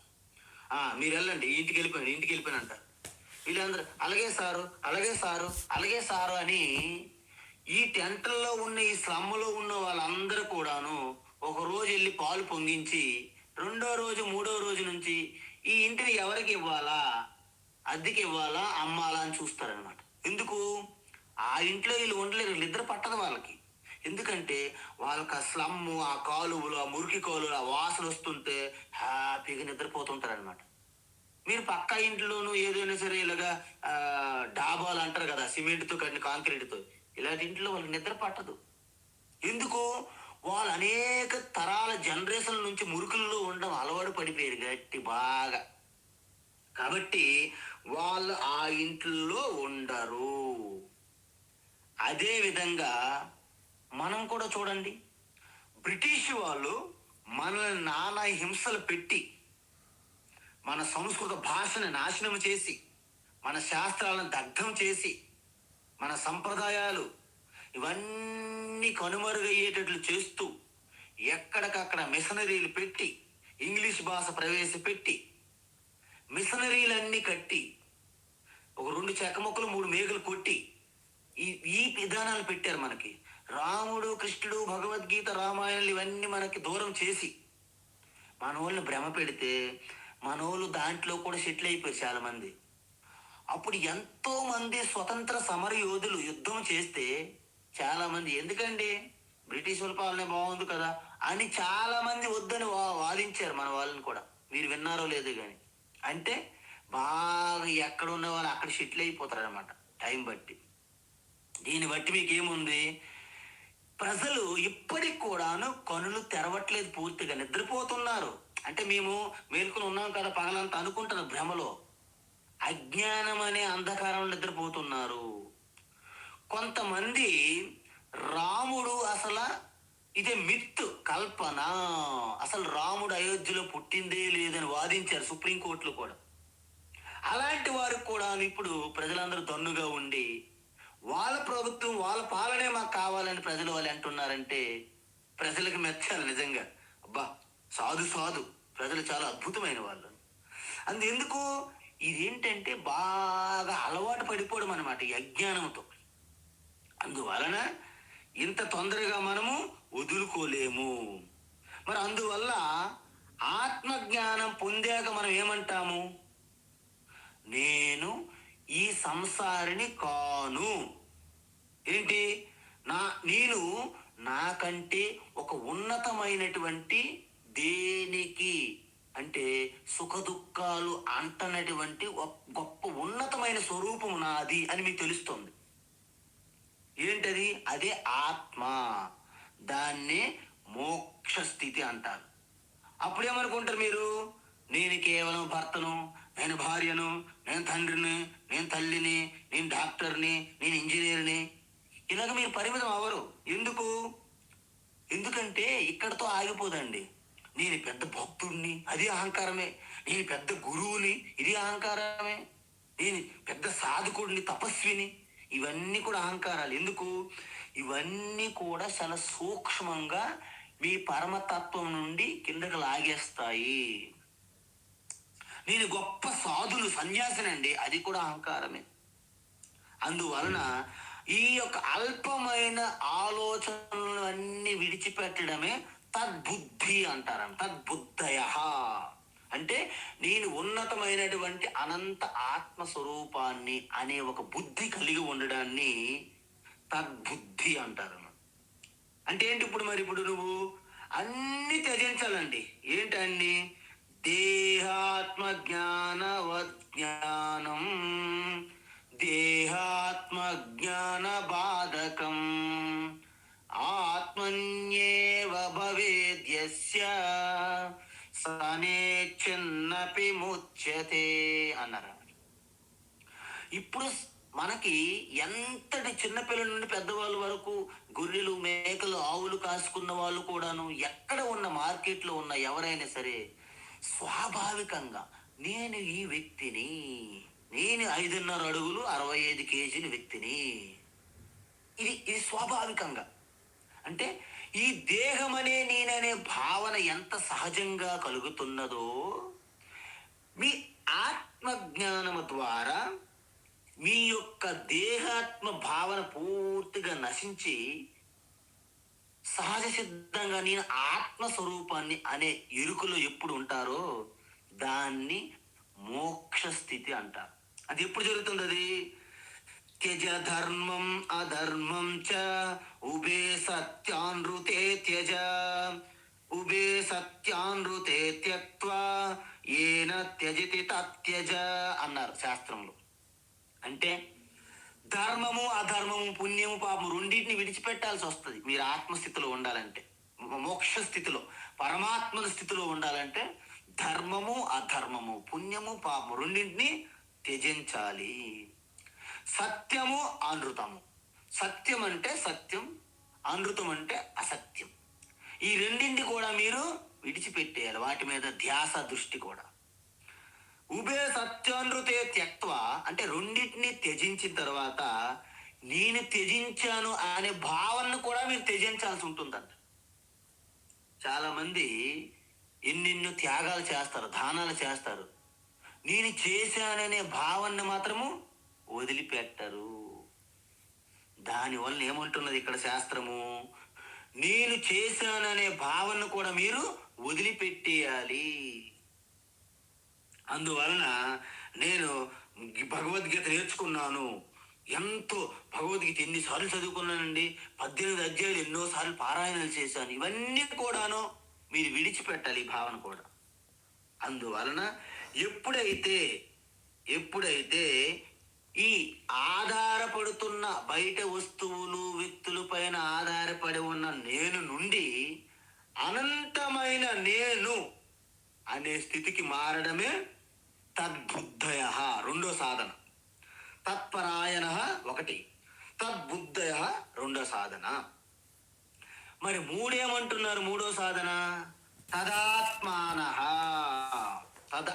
మీరు వెళ్ళండి, ఇంటికి వెళ్ళిపోయాను అంటారు. వీళ్ళందరూ అలాగే సారు అని ఈ టెంట్లలో ఉన్న, ఈ స్లమ్లో ఉన్న వాళ్ళందరూ కూడాను ఒక రోజు వెళ్ళి పాలు పొంగించి, రెండో రోజు మూడో రోజు నుంచి ఈ ఇంటిని ఎవరికి ఇవ్వాలా, అద్దెకి ఇవ్వాలా, అమ్మాలా అని చూస్తారనమాట. ఎందుకు? ఆ ఇంట్లో వీళ్ళు ఉండలేరు, వీళ్ళిద్దరు పట్టదు వాళ్ళకి. ఎందుకంటే వాళ్ళకి ఆ స్లమ్ము, ఆ కాలువలు, ఆ మురికి కాలువలు, ఆ వాసన వస్తుంటే హ్యాపీగా నిద్రపోతుంటారనమాట. మీరు పక్కా ఇంట్లోనూ ఏదైనా సరే ఇలాగా డాబాలు అంటారు కదా, సిమెంట్తో కట్టిన కాంక్రీట్తో, ఇలాంటి ఇంట్లో వాళ్ళకి నిద్ర పట్టదు. ఎందుకు? వాళ్ళు అనేక తరాల జనరేషన్ల నుంచి మురుకుల్లో ఉండడం అలవాటు పడిపోయారు గట్టి బాగా. కాబట్టి వాళ్ళు ఆ ఇంట్లో ఉండరు. అదే విధంగా మనం కూడా చూడండి, బ్రిటిష్ వాళ్ళు మనల్ని నానా హింసలు పెట్టి, మన సంస్కృత భాషను నాశనం చేసి, మన శాస్త్రాలను దగ్ధం చేసి, మన సంప్రదాయాలు ఇవన్నీ కనుమరుగయ్యేటట్లు చేస్తూ, ఎక్కడికక్కడ మిషనరీలు పెట్టి, ఇంగ్లీష్ భాష ప్రవేశపెట్టి, మిషనరీలన్నీ కట్టి, ఒక 2 చెక్క ముక్కలు 3 మేకలు కొట్టి ఈ విధానాలు పెట్టారు మనకి. రాముడు, కృష్ణుడు, భగవద్గీత, రామాయణాలు ఇవన్నీ మనకి దూరం చేసి మన వాళ్ళని భ్రమ పెడితే, మన వాళ్ళు దాంట్లో కూడా సెటిల్ అయిపోయారు చాలా మంది. అప్పుడు ఎంతో మంది స్వతంత్ర సమర యోధులు యుద్ధం చేస్తే చాలా మంది, ఎందుకండి బ్రిటిష్ వాళ్ళ పాలనే బాగుంది కదా అని చాలా మంది వద్దని వాదించారు మన వాళ్ళని కూడా. మీరు విన్నారో లేదో కానీ. అంటే బాగా ఎక్కడ ఉన్న వాళ్ళు అక్కడ సెటిల్ అయిపోతారు అనమాట టైం బట్టి. దీన్ని బట్టి మీకేముంది? ప్రజలు ఇప్పటికి కూడాను కనులు తెరవట్లేదు, పూర్తిగా నిద్రపోతున్నారు. అంటే మేము మేల్కొని ఉన్నాం కదా పగలంతా అనుకుంటున్నారు, భ్రమలో, అజ్ఞానం అనే అంధకారంలో నిద్రపోతున్నారు. కొంతమంది రాముడు అసలు ఇదే మిత్, కల్పన, అసలు రాముడు అయోధ్యలో పుట్టిందే లేదని వాదించారు సుప్రీంకోర్టులో కూడా. అలాంటి వారికి కూడా ఇప్పుడు ప్రజలందరూ దన్నుగా ఉండి వాళ్ళ ప్రభుత్వం, వాళ్ళ పాలనే మాకు కావాలని ప్రజలు వాళ్ళు అంటున్నారంటే ప్రజలకు మెచ్చాలి నిజంగా. అబ్బా, సాధు సాధు ప్రజలు చాలా అద్భుతమైన వాళ్ళు. అందుకు ఇదేంటంటే బాగా అలవాటు పడిపోవడం అనమాట ఈ అజ్ఞానంతో. అందువలన ఇంత తొందరగా మనము వదులుకోలేము. మరి అందువల్ల ఆత్మజ్ఞానం పొందాక మనం ఏమంటాము? నేను ఈ సంసారిని కాను. ఏంటి? నేను నాకంటే ఒక ఉన్నతమైనటువంటి దేనికి అంటే సుఖ దుఃఖాలు అంటనటువంటి గొప్ప ఉన్నతమైన స్వరూపం నాది అని మీకు తెలుస్తుంది. ఏంటది? అదే ఆత్మ. దాన్నే మోక్ష స్థితి అంటారు. అప్పుడేమనుకుంటారు మీరు? నేను కేవలం భర్తను, నేను భార్యను, నేను తండ్రిని, నేను తల్లిని, నేను డాక్టర్ని, నేను ఇంజనీర్ని, ఇలాగ మీరు పరిమితం అవ్వరు. ఎందుకంటే ఇక్కడతో ఆగిపోదండి. నేను పెద్ద భక్తుడిని, అది అహంకారమే. నేను పెద్ద గురువుని, ఇది అహంకారమే. నేను పెద్ద సాధకుడిని, తపస్విని, ఇవన్నీ కూడా అహంకారాలు. ఇవన్నీ కూడా చాలా సూక్ష్మంగా మీ పరమతత్వం నుండి కిందకి లాగేస్తాయి. నేను గొప్ప సాధులు, సన్యాసినండి, అది కూడా అహంకారమే. అందువలన ఈ యొక్క అల్పమైన ఆలోచనలు అన్ని విడిచిపెట్టడమే తద్బుద్ధి అంటారు. తద్బుద్ధయ అంటే నేను ఉన్నతమైనటువంటి అనంత ఆత్మస్వరూపాన్ని అనే ఒక బుద్ధి కలిగి ఉండడాన్ని తద్బుద్ధి అంటారు. అంటే ఏంటి? ఇప్పుడు నువ్వు అన్ని త్యజించాలండి. ఏంటన్ని? దేహాత్మ జ్ఞానవజ్ఞానం, దేహాత్మ జ్ఞాన బాధకం, ఆత్మన్యేవ భవేద్యస్య సనేచ్ఛన్నపి ముచ్యతే అన్నారు. ఇప్పుడు మనకి ఎంతటి చిన్నపిల్లల నుండి పెద్దవాళ్ళ వరకు, గొర్రెలు, మేకలు, ఆవులు కాసుకున్న వాళ్ళు కూడాను, ఎక్కడ ఉన్న మార్కెట్లో ఉన్న ఎవరైనా సరే స్వాభావికంగా నేను ఈ వ్యక్తిని, నేను 5.5 అడుగులు 65 కేజీల వ్యక్తిని, ఇది స్వాభావికంగా. అంటే ఈ దేహం అనే నేననే భావన ఎంత సహజంగా కలుగుతున్నదో, మీ ఆత్మజ్ఞానము ద్వారా మీ యొక్క దేహాత్మ భావన పూర్తిగా నశించి సహజ సిద్ధంగా నేను ఆత్మస్వరూపాన్ని అనే ఎరుకలో ఎప్పుడు ఉంటారో దాన్ని మోక్ష స్థితి అంటారు. అది ఎప్పుడు జరుగుతుంది? అది త్యజ ధర్మం అధర్మం చ ఉభే సత్యానృతే త్యజ, ఉభే సత్యానృతే త్యక్త్వా ఏన త్యజతి తత్యజ అన్నారు శాస్త్రంలో. అంటే ధర్మము అధర్మము, పుణ్యము పాపము రెండింటిని విడిచిపెట్టాల్సి వస్తుంది మీరు ఆత్మస్థితిలో ఉండాలంటే. మోక్ష స్థితిలో, పరమాత్మ స్థితిలో ఉండాలంటే ధర్మము అధర్మము, పుణ్యము పాపము రెండింటిని త్యజించాలి. సత్యము అనృతము. సత్యం అంటే సత్యం, అనృతం అంటే అసత్యం. ఈ రెండింటిని కూడా మీరు విడిచిపెట్టేయాలి. వాటి మీద ధ్యాస, దృష్టి కూడా. ఉభయ సత్యానృతే త్యక్త్వ అంటే రెండింటిని త్యజించిన తర్వాత నేను త్యజించాను అనే భావనను కూడా మీరు త్యజించాల్సి ఉంటుందంట. చాలా మంది ఎన్నెన్నో త్యాగాలు చేస్తారు, దానాలు చేస్తారు, నేను చేశాననే భావనను మాత్రము వదిలిపెట్టరు. దానివల్ల ఏమంటున్నది ఇక్కడ శాస్త్రము? నేను చేశాననే భావనను కూడా మీరు వదిలిపెట్టేయాలి. అందువలన నేను భగవద్గీత నేర్చుకున్నాను, ఎంతో భగవద్గీత ఎన్నిసార్లు చదువుకున్నానండి, 18 అధ్యాయులు ఎన్నోసార్లు పారాయణలు చేశాను, ఇవన్నీ కూడాను మీరు విడిచిపెట్టాలి ఈ భావన కూడా. అందువలన ఎప్పుడైతే ఈ ఆధారపడుతున్న బయట వస్తువులు, వ్యక్తుల పైన ఆధారపడి ఉన్న నేను నుండి అనంతమైన నేను అనే స్థితికి మారడమే తద్బుద్ధయ, రెండో సాధన. తత్పరాయణ ఒకటి, తద్బుద్ధయ రెండో సాధన. మరి మూడేమంటున్నారు? మూడో సాధన తదాత్మాన. తద్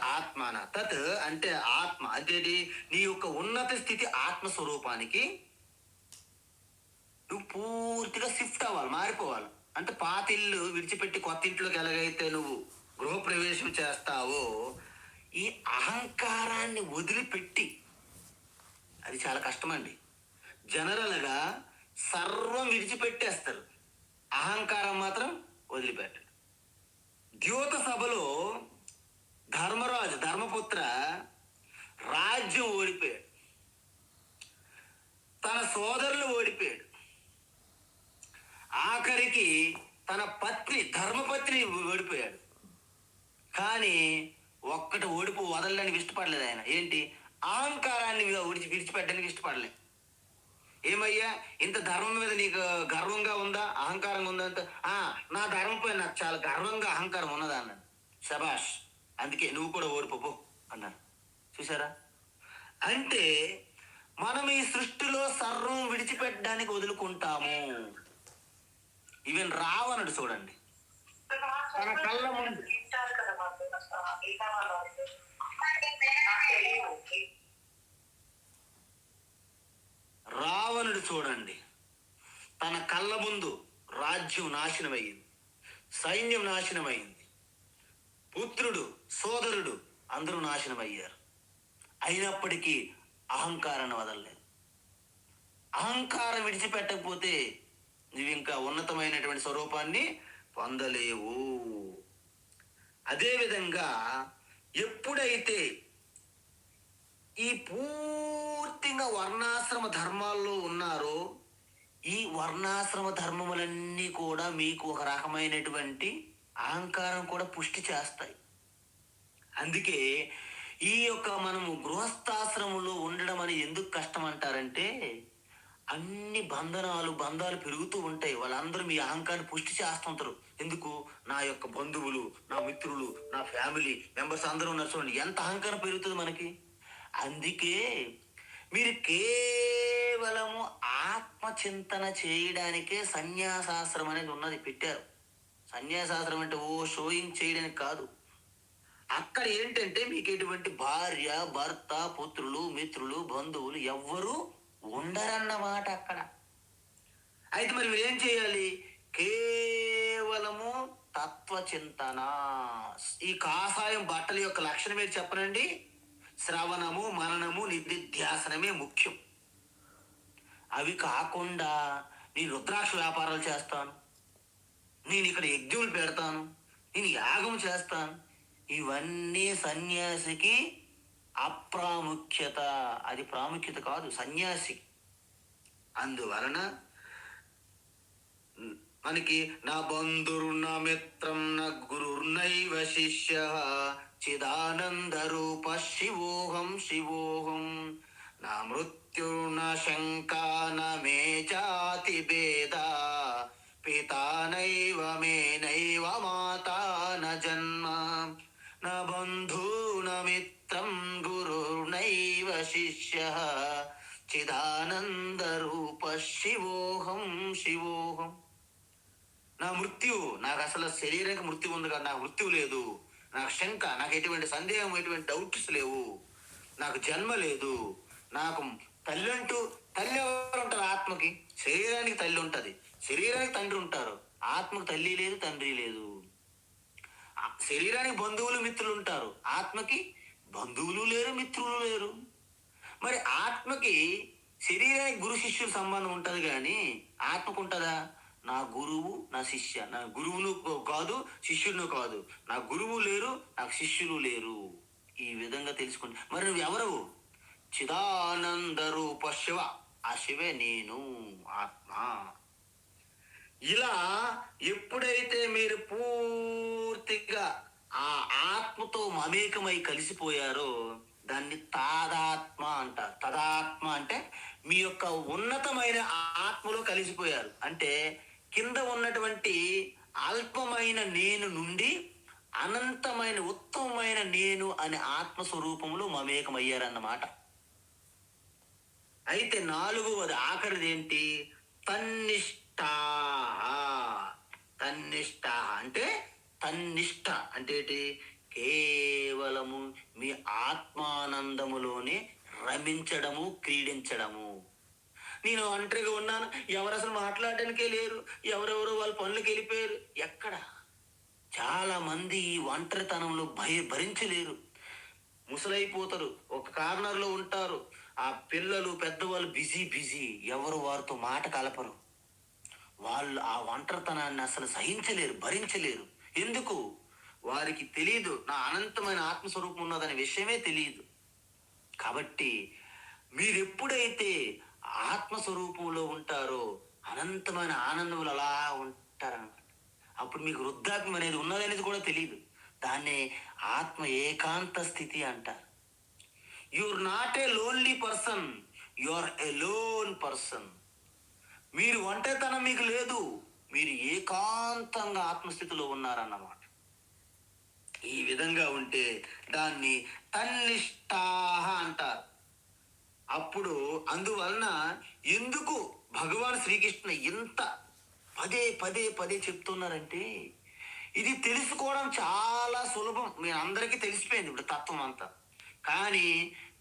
తత్ అంటే ఆత్మ, అంటే నీ యొక్క ఉన్నత స్థితి ఆత్మస్వరూపానికి నువ్వు పూర్తిగా షిఫ్ట్ అవ్వాలి, మారిపోవాలి. అంటే పాత ఇల్లు విడిచిపెట్టి కొత్త ఇంట్లోకి ఎలాగైతే నువ్వు గృహప్రవేశం చేస్తావో, ఈ అహంకారాన్ని వదిలిపెట్టి, అది చాలా కష్టమండి. జనరల్గా సర్వం విడిచిపెట్టేస్తారు, అహంకారం మాత్రం వదిలిపెట్టడు. ద్యోత సభలో ధర్మరాజు ధర్మపుత్ర రాజ్యం ఓడిపోయాడు, తన సోదరులు ఓడిపోయాడు, ఆఖరికి తన పత్ని ధర్మపత్ని ఓడిపోయాడు. కానీ ఒక్కటి ఓడిపో వదలడానికి ఇష్టపడలేదు ఆయన. ఏంటి? అహంకారాన్ని విడిచిపెట్టడానికి ఇష్టపడలేదు. ఏమయ్యా, ఇంత ధర్మం మీద నీకు గర్వంగా ఉందా, అహంకారంగా ఉందా అంటే, నా ధర్మంపై నాకు చాలా గర్వంగా అహంకారం ఉన్నదా అన్నాడు. శబాష్, అందుకే నువ్వు కూడా ఓడిపోపో అన్నారు. చూసారా? అంటే మనం ఈ సృష్టిలో సర్వం విడిచిపెట్టడానికి వదులుకుంటాము. ఈవెన్ రావణుడు చూడండి, తన కళ్ళ ముందు రావణుడు చూడండి, తన కళ్ళ ముందు రాజ్యం నాశనమైంది, సైన్యం నాశనమైంది, పుత్రుడు సోదరుడు అందరూ నాశనమయ్యారు. అయినప్పటికీ అహంకారాన్ని వదలలేదు. అహంకారం విడిచిపెట్టకపోతే నువ్వు ఇంకా ఉన్నతమైనటువంటి స్వరూపాన్ని పొందలేవు. అదేవిధంగా ఎప్పుడైతే ఈ పూర్తిగా వర్ణాశ్రమ ధర్మాల్లో ఉన్నారో, ఈ వర్ణాశ్రమ ధర్మములన్నీ కూడా మీకు ఒక రకమైనటువంటి అహంకారం కూడా పుష్టి చేస్తాయి. అందుకే ఈ యొక్క మనము గృహస్థాశ్రమంలో ఉండడం అని ఎందుకు కష్టం అంటారంటే, అన్ని బంధాలు పెరుగుతూ ఉంటాయి. వాళ్ళందరూ మీ అహంకారాన్ని పుష్టి చేస్తుంటారు. ఎందుకు? నా యొక్క బంధువులు, నా మిత్రులు, నా ఫ్యామిలీ మెంబర్స్ అందరూ ఉన్నారు చూడండి, ఎంత అహంకారం పెరుగుతుంది మనకి. అందుకే మీరు కేవలము ఆత్మచింతన చేయడానికే సన్యాసాశ్రమం అనేది ఉన్నది, పెట్టారు. సన్యాసాశ్రమం అంటే షోయింగ్ చేయడానికి కాదు. అక్కడ ఏంటంటే మీకు ఎటువంటి భార్య, భర్త, పుత్రులు, మిత్రులు, బంధువులు ఎవ్వరూ ఉండరన్నమాట అక్కడ. అయితే మరి మీరు ఏం చేయాలి? కేవలము తత్వచింతన. ఈ కాషాయం బట్టల యొక్క లక్షణం ఏంటి చెప్పనండి? శ్రవణము, మననము, నిధిధ్యాసనమే ముఖ్యం. అవి కాకుండా నేను రుద్రాక్ష వ్యాపారాలు చేస్తాను, నేను ఇక్కడ యజ్ఞములు పెడతాను, నేను యాగం చేస్తాను, ఇవన్నీ సన్యాసికి అప్రాముఖ్యత. అది ప్రాముఖ్యత కాదు సన్యాసికి. అందువలన మనకి నా బంధుర్న మిత్రం న గురుర్నైవ శిష్య చిదానంద రూప శివోహం శివోహం నా మృత్యుర్న శంకా న మే జాతి భేద పితా నైవ మే నైవ మాతా న జన్మ న బంధూ న మిత్రం గురుర్నైవ శిష్య చిదానంద రూప శివోహం శివోహం. నా మృత్యు, నాకు అసలు శరీరానికి మృత్యు ఉంది కదా, నాకు మృత్యు లేదు. నాకు శంక, నాకు ఎటువంటి సందేహం, ఎటువంటి డౌట్స్ లేవు. నాకు జన్మ లేదు. నాకు తల్లి ఎవరు ఉంటారు? ఆత్మకి. శరీరానికి తల్లి ఉంటుంది, శరీరానికి తండ్రి ఉంటారు. ఆత్మకు తల్లి లేదు, తండ్రి లేదు. శరీరానికి బంధువులు, మిత్రులు ఉంటారు. ఆత్మకి బంధువులు లేరు, మిత్రులు లేరు. మరి ఆత్మకి శరీరానికి గురు శిష్యుల సంబంధం ఉంటుంది, కానీ ఆత్మకు ఉంటుందా? నా గురువు, నా శిష్య. నా గురువును కాదు, శిష్యులను కాదు. నా గురువు లేరు, నాకు శిష్యులు లేరు. ఈ విధంగా తెలుసుకోండి. మరి నువ్వు ఎవరు? చిదానంద రూప శివ. ఆ శివే నేను, ఆత్మ. ఇలా ఎప్పుడైతే మీరు పూర్తిగా ఆ ఆత్మతో మమేకమై కలిసిపోయారో దాన్ని తాదాత్మ అంటారు. తదాత్మ అంటే మీ యొక్క ఉన్నతమైన ఆత్మలో కలిసిపోయారు. అంటే కింద ఉన్నటువంటి అల్పమైన నేను నుండి అనంతమైన ఉత్తమమైన నేను అనే ఆత్మస్వరూపంలో మమేకమయ్యారన్నమాట. అయితే నాలుగవది, ఆఖరిది ఏంటి? తన్నిష్ట. తన్నిష్ట అంటే తన్నిష్ట అంటే ఏంటి? కేవలము మీ ఆత్మానందములోనే రమించడము, క్రీడించడము. నేను ఒంటరిగా ఉన్నాను, ఎవరు అసలు మాట్లాడడానికే లేరు, ఎవరెవరో వాళ్ళ పనులకు వెళ్ళిపోయారు. ఎక్కడ? చాలా మంది ఈ ఒంటరితనంలో భరించలేరు, ముసలైపోతారు, ఒక కార్నర్లో ఉంటారు. ఆ పిల్లలు పెద్దవాళ్ళు బిజీ బిజీ, ఎవరు వారితో మాట కలపరు. వాళ్ళు ఆ ఒంటరితనాన్ని అసలు సహించలేరు, భరించలేరు. ఎందుకు? వారికి తెలియదు నా అనంతమైన ఆత్మస్వరూపం ఉన్నదనే విషయమే తెలియదు. కాబట్టి మీరు ఎప్పుడైతే ఆత్మస్వరూపంలో ఉంటారో అనంతమైన ఆనందములు అలా ఉంటారన్నమాట. అప్పుడు మీకు వృద్ధాత్మ అనేది ఉన్నదనేది కూడా తెలియదు. దాన్నే ఆత్మ ఏకాంత స్థితి అంటారు. You're not a lonely person, you're a lone person. మీరు ఒంటరితనం మీకు లేదు, మీరు ఏకాంతంగా ఆత్మస్థితిలో ఉన్నారన్నమాట. ఈ విధంగా ఉంటే దాన్ని తన్నిష్టాహ అంటారు. అప్పుడు అందువలన ఎందుకు భగవాన్ శ్రీకృష్ణ ఇంత పదే పదే పదే చెప్తున్నారంటే, ఇది తెలుసుకోవడం చాలా సులభం, మీ అందరికీ తెలిసిపోయింది ఇప్పుడు తత్వం అంతా. కానీ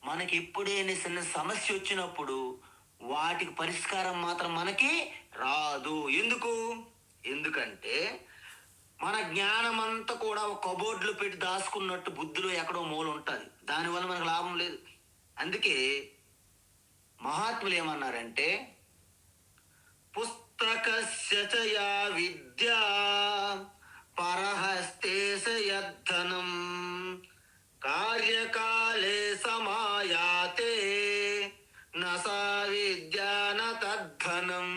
మనకి ఎప్పుడైనా చిన్న సమస్య వచ్చినప్పుడు వాటికి పరిష్కారం మాత్రం మనకి రాదు. ఎందుకంటే మన జ్ఞానం అంతా కూడా ఒక కబోర్డ్లో పెట్టి దాచుకున్నట్టు బుద్ధిలో ఎక్కడో మూల ఉంటుంది. దానివల్ల మనకు లాభం లేదు. అందుకే మహాత్ములు ఏమన్నారంటే, పుస్తకస్య చ యా విద్యా పరహస్తేశ యద్ధనం కార్యకాలే సమాయాతే నసా విద్యా న తద్ధనం.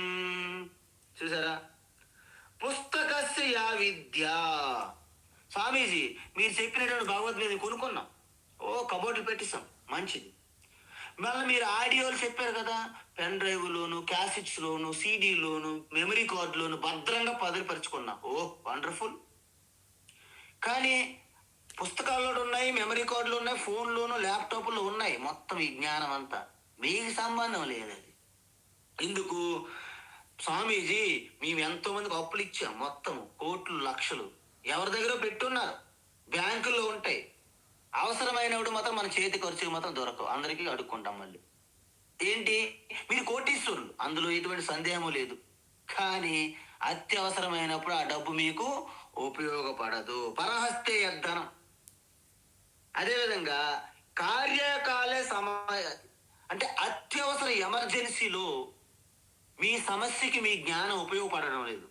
చూసారా? పుస్తకస్య యా విద్యా. స్వామీజీ మీరు చెప్పినటువంటి భగవద్గీత కొనుక్కున్నాం, కబోర్డులు పెట్టిస్తాం, మంచిది. మళ్ళీ మీరు ఆడియోలు చెప్పారు కదా, పెన్ డ్రైవ్లోను, క్యాసెట్స్లోను, సీడీలోను, మెమరీ కార్డులోను భద్రంగా భద్రపరుచుకున్నాం. వండర్ఫుల్. కానీ పుస్తకాల్లో ఉన్నాయి, మెమరీ కార్డులు ఉన్నాయి, ఫోన్లోను, ల్యాప్టాప్లో ఉన్నాయి. మొత్తం ఈ జ్ఞానం అంతా మీకు సంబంధం లేదు. అది ఎందుకు? స్వామీజీ మేము ఎంతో మందికి అప్పులు ఇచ్చాం, మొత్తం కోట్లు లక్షలు ఎవరి దగ్గర పెట్టున్నారు, బ్యాంకుల్లో ఉంటాయి. అవసరమైనప్పుడు మాత్రం మన చేతి ఖర్చుకి మాత్రం దొరకవు, అందరికీ అడుక్కుంటాం. మళ్ళీ ఏంటి, మీరు కోటీశ్వరులు, అందులో ఎటువంటి సందేహము లేదు. కానీ అత్యవసరమైనప్పుడు ఆ డబ్బు మీకు ఉపయోగపడదు. పరహస్తే యద్ధనం. అదేవిధంగా కార్యకాలే సమయ అంటే అత్యవసర ఎమర్జెన్సీలో మీ సమస్యకి మీ జ్ఞానం ఉపయోగపడడం లేదు,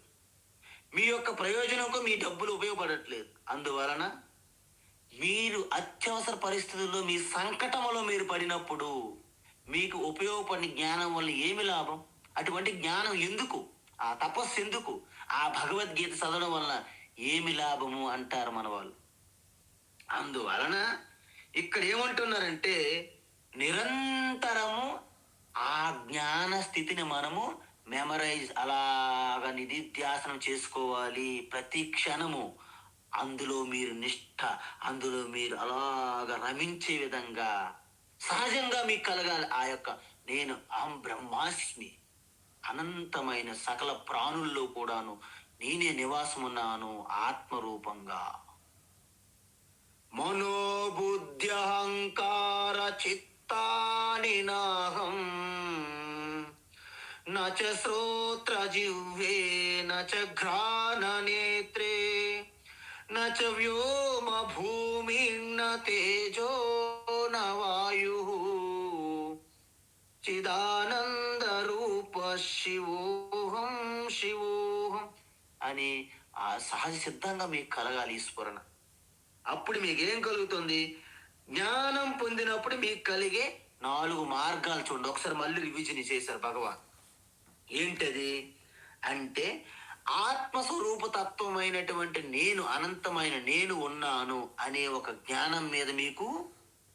మీ యొక్క ప్రయోజనంకు మీ డబ్బులు ఉపయోగపడట్లేదు. అందువలన మీరు అత్యవసర పరిస్థితుల్లో మీ సంకటంలో మీరు పడినప్పుడు మీకు ఉపయోగపడిన జ్ఞానం వల్ల ఏమి లాభం? అటువంటి జ్ఞానం ఎందుకు? ఆ తపస్సు ఎందుకు? ఆ భగవద్గీత చదవడం వల్ల ఏమి లాభము అంటారు మన వాళ్ళు. అందువలన ఇక్కడ ఏమంటున్నారంటే, నిరంతరము ఆ జ్ఞాన స్థితిని మనము మెమరైజ్ అలాగా నిధిధ్యాసనం చేసుకోవాలి. ప్రతి క్షణము అందులో మీరు నిష్ఠ, అందులో మీరు అలాగా రమించే విధంగా సహజంగా మీకు కలగాలి. ఆ యొక్క నేను అహం బ్రహ్మాస్మి, అనంతమైన సకల ప్రాణుల్లో కూడాను నేనే నివాసమున్నాను ఆత్మరూపంగా. మనోబుద్ధ్యహంకార చిత్తాని నాహం నచ శ్రోత్ర జిహ్వే నచ ఘ్రాణ నేత్రే నచ వ్యోమ భూమిర్న తేజో న వాయుః చిదానంద రూప శివోహం శివోహం అని ఆ సహజ సిద్ధంగా మీకు కలగాలి ఈ స్ఫురణ. అప్పుడు మీకు ఏం కలుగుతుంది? జ్ఞానం పొందినప్పుడు మీకు కలిగే 4 మార్గాలు చూడండి. ఒకసారి మళ్ళీ రివిజన్ చేశారు భగవాన్. ఏంటది అంటే, ఆత్మస్వరూప తత్వమైనటువంటి నేను, అనంతమైన నేను ఉన్నాను అనే ఒక జ్ఞానం మీద మీకు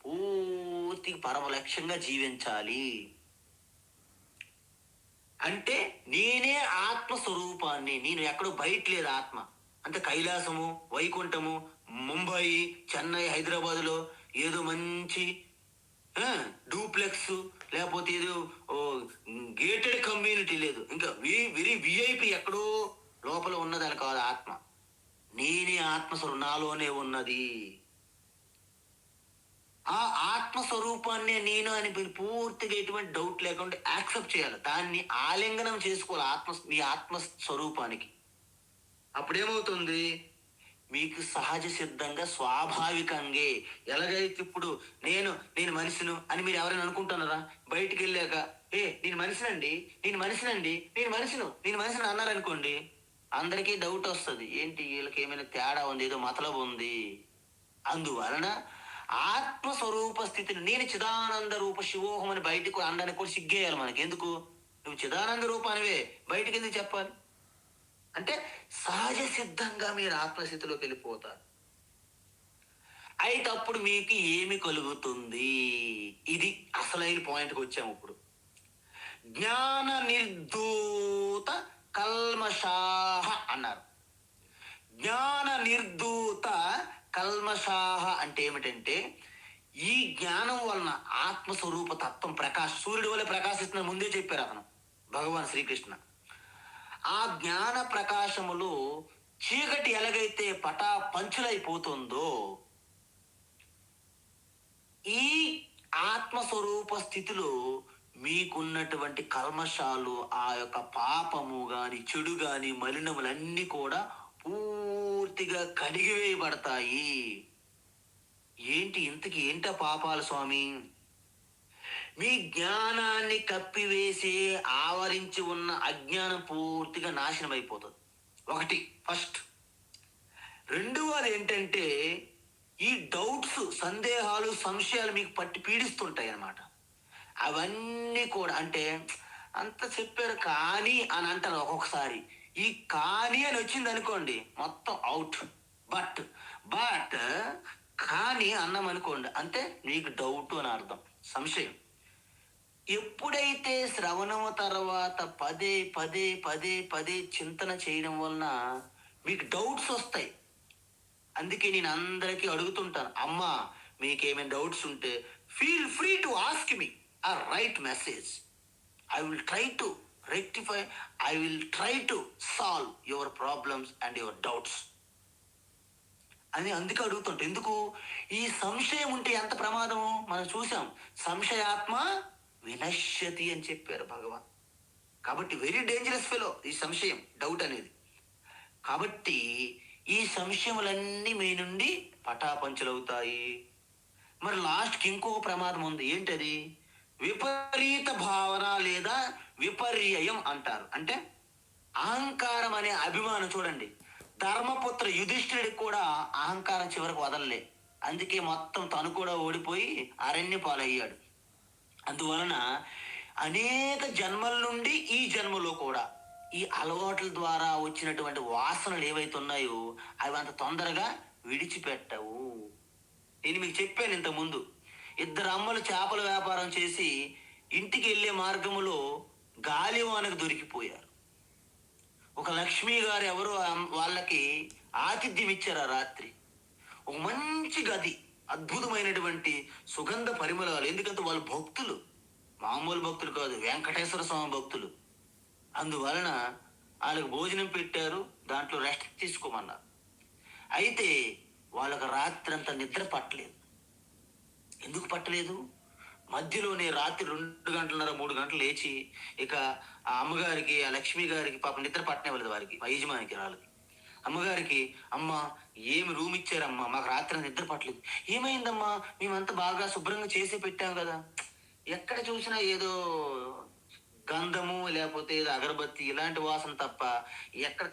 పూర్తి పరమ లక్ష్యంగా జీవించాలి. అంటే నేనే ఆత్మస్వరూపాన్ని, నేను ఎక్కడో బయట లేదు ఆత్మ. అంటే కైలాసము, వైకుంఠము, ముంబై, చెన్నై, హైదరాబాద్లో ఏదో మంచి డూప్లెక్స్, లేకపోతే ఏదో గేటెడ్ కమ్యూనిటీ లేదు, ఇంకా వెరీ విఐపి ఎక్కడో లోపల ఉన్నదని కాదు ఆత్మ. నేనే ఆత్మస్వరూపం, నాలోనే ఉన్నది. ఆ ఆత్మస్వరూపాన్నే నేను అని మీరు పూర్తిగా ఎటువంటి డౌట్ లేకుండా యాక్సెప్ట్ చేయాలి. దాన్ని ఆలింగనం చేసుకోవాలి మీ ఆత్మ స్వరూపానికి. అప్పుడేమవుతుంది? మీకు సహజ సిద్ధంగా స్వాభావికంగా ఎలాగైతే ఇప్పుడు నేను నేను మనిషిను అని మీరు ఎవరైనా అనుకుంటున్నారా? బయటికి వెళ్ళాక నేను మనిషినండి, నేను మనిషినండి, నేను మనిషిని అన్నారనుకోండి, అందరికీ డౌట్ వస్తుంది. ఏంటి వీళ్ళకి ఏమైనా తేడా ఉంది, ఏదో మతలబు ఉంది. అందువలన ఆత్మస్వరూప స్థితిని నేను చిదానంద రూప శివోహం అని బయటకు అనడానికి కూడా సిగ్గేయాలి మనకి. ఎందుకు? నువ్వు చిదానంద రూపానివే, బయటికి ఎందుకు చెప్పాలి? అంటే సహజ సిద్ధంగా మీరు ఆత్మస్థితిలోకి వెళ్ళిపోతారు. అయితే అప్పుడు మీకు ఏమి కలుగుతుంది? ఇది అసలైన పాయింట్కి వచ్చాము ఇప్పుడు. జ్ఞాన నిర్ధూత కల్మషాహ అన్నారు. జ్ఞాన నిర్ధూత కల్మషాహ అంటే ఏమిటంటే, ఈ జ్ఞానం వలన ఆత్మస్వరూప తత్వం సూర్యుడి వల్ల ప్రకాశిస్తున్న ముందే చెప్పారు అతను, భగవాన్ శ్రీకృష్ణ. ఆ జ్ఞాన ప్రకాశములో చీకటి ఎలాగైతే పంచులైపోతుందో, ఈ ఆత్మస్వరూప స్థితిలో మీకున్నటువంటి కల్మషాలు, ఆ యొక్క పాపము గాని, చెడు గాని, మలినములన్నీ కూడా పూర్తిగా కడిగివేయబడతాయి. ఇంతకి ఏంట పాపాలు స్వామి? మీ జ్ఞానాన్ని కప్పివేసి ఆవరించి ఉన్న అజ్ఞానం పూర్తిగా నాశనం అయిపోతుంది. ఒకటి ఫస్ట్. రెండవది ఏంటంటే, ఈ డౌట్స్, సందేహాలు, సంశయాలు మీకు పట్టి పీడిస్తుంటాయి అన్నమాట. అవన్నీ కూడా అంటే అంత చెప్పారు కానీ అని అంటారు ఒక్కొక్కసారి. ఈ కానీ అని వచ్చింది అనుకోండి, మొత్తం అవుట్. బట్ కానీ అన్నాం అనుకోండి, అంటే మీకు డౌట్ అని అర్థం, సంశయం. ఎప్పుడైతే శ్రవణము తర్వాత పదే పదే పదే పదే చింతన చేయడం వలన మీకు డౌట్స్ వస్తాయి. అందుకే నేను అందరికీ అడుగుతుంటాను, అమ్మా మీకేమైనా డౌట్స్ ఉంటే feel free to ask me or write message. I will try to rectify, I will try to solve your problems and your doubts అని అందుకే అడుగుతుంటా. ఎందుకు? ఈ సంశయం ఉంటే ఎంత ప్రమాదము మనం చూసాం. సంశయాత్మ వినశ్యతి అని చెప్పారు భగవాన్. కాబట్టి వెరీ డేంజరస్ ఫెలో ఈ సంశయం, డౌట్ అనేది. కాబట్టి ఈ సంశయములన్నీ మీ నుండి పటాపంచలవుతాయి. మరి లాస్ట్కి ఇంకొక ప్రమాదం ఉంది. ఏంటది? విపరీత భావన లేదా విపర్యయం అంటారు. అంటే అహంకారం అనే అభిమానం. చూడండి, ధర్మపుత్ర యుధిష్ఠిరుడికి కూడా అహంకారం చివరికి వదలలే. అందుకే మొత్తం తను కూడా ఓడిపోయి అరణ్య పాలయ్యాడు. అందువలన అనేక జన్మల నుండి ఈ జన్మలో కూడా ఈ అలవాట్ల ద్వారా వచ్చినటువంటి వాసనలు ఏవైతే ఉన్నాయో అవి అంత తొందరగా విడిచిపెట్టవు. నేను మీకు చెప్పాను ఇంతకుముందు, ఇద్దరు అమ్మలు చేపల వ్యాపారం చేసి ఇంటికి వెళ్ళే మార్గములో గాలివానకు దొరికిపోయారు. ఒక లక్ష్మి గారు ఎవరో వాళ్ళకి ఆతిథ్యం ఇచ్చారు. ఆ రాత్రి ఒక మంచి గది, అద్భుతమైనటువంటి సుగంధ పరిమళాలు. ఎందుకంటే వాళ్ళు భక్తులు, మామూలు భక్తులు కాదు, వెంకటేశ్వర స్వామి భక్తులు. అందువలన వాళ్ళకి భోజనం పెట్టారు, దాంట్లో రెస్ట్ తీసుకోమన్నారు. అయితే వాళ్ళకి రాత్రి అంతా నిద్ర పట్టలేదు. ఎందుకు పట్టలేదు? మధ్యలోనే రాత్రి 2 గంటలన్నర 3 గంటలు లేచి ఇక ఆ అమ్మగారికి, ఆ లక్ష్మి గారికి పాపం నిద్ర పట్టనివ్వలేదు వారికి, మా యజమానికి వాళ్ళకి. అమ్మగారికి, అమ్మ ఏమి రూమ్ ఇచ్చారమ్మా, మాకు రాత్రి నిద్ర పట్టలేదు. ఏమైందమ్మా? మేమంతా బాగా శుభ్రంగా చేసి పెట్టాం కదా. ఎక్కడ చూసినా ఏదో గంధము లేకపోతే ఏదో అగరబత్తి ఇలాంటి వాసన తప్ప ఎక్కడ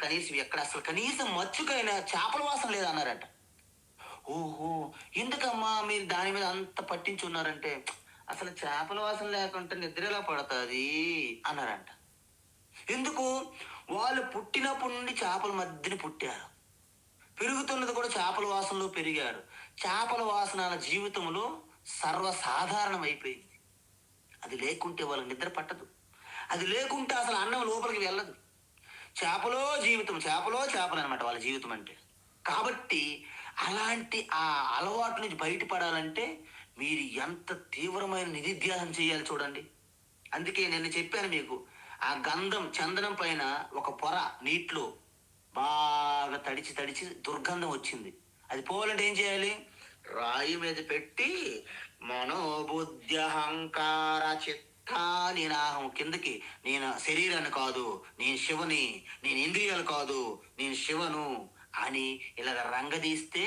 అసలు కనీసం మచ్చుకైనా చేపల వాసన లేదన్నారట. ఓహో, ఎందుకమ్మా మీరు దాని మీద అంత పట్టించున్నారంటే, అసలు చేపల వాసన లేకుంటే నిద్ర ఎలా పడుతుంది అన్నారంట. ఎందుకు? వాళ్ళు పుట్టినప్పటి నుండి చేపల మధ్యన పుట్టారు, పెరుగుతున్నది కూడా చేపల వాసనలో పెరిగారు. చేపల వాసన జీవితంలో సర్వసాధారణం అయిపోయింది. అది లేకుంటే వాళ్ళకి నిద్ర పట్టదు. అది లేకుంటే అసలు అన్నం లోపలికి వెళ్ళదు. చేపలో చేపలు అనమాట వాళ్ళ జీవితం అంటే. కాబట్టి అలాంటి ఆ అలవాటు నుంచి బయటపడాలంటే మీరు ఎంత తీవ్రమైన నిధిధ్యాసన చేయాలి చూడండి. అందుకే నేను చెప్పాను మీకు, ఆ గంధం చందనం పైన ఒక పొర నీటిలో బాగా తడిచి దుర్గంధం వచ్చింది. అది పోవాలంటే ఏం చేయాలి? రాయి మీద పెట్టి మనోబుద్ధ్యహంకార చిత్తాని నాహం కిందకి, నేను శరీరాన్ని కాదు, నేను శివని, నేను ఇంద్రియాలు కాదు, నేను శివను అని ఇలాగ రంగదీస్తే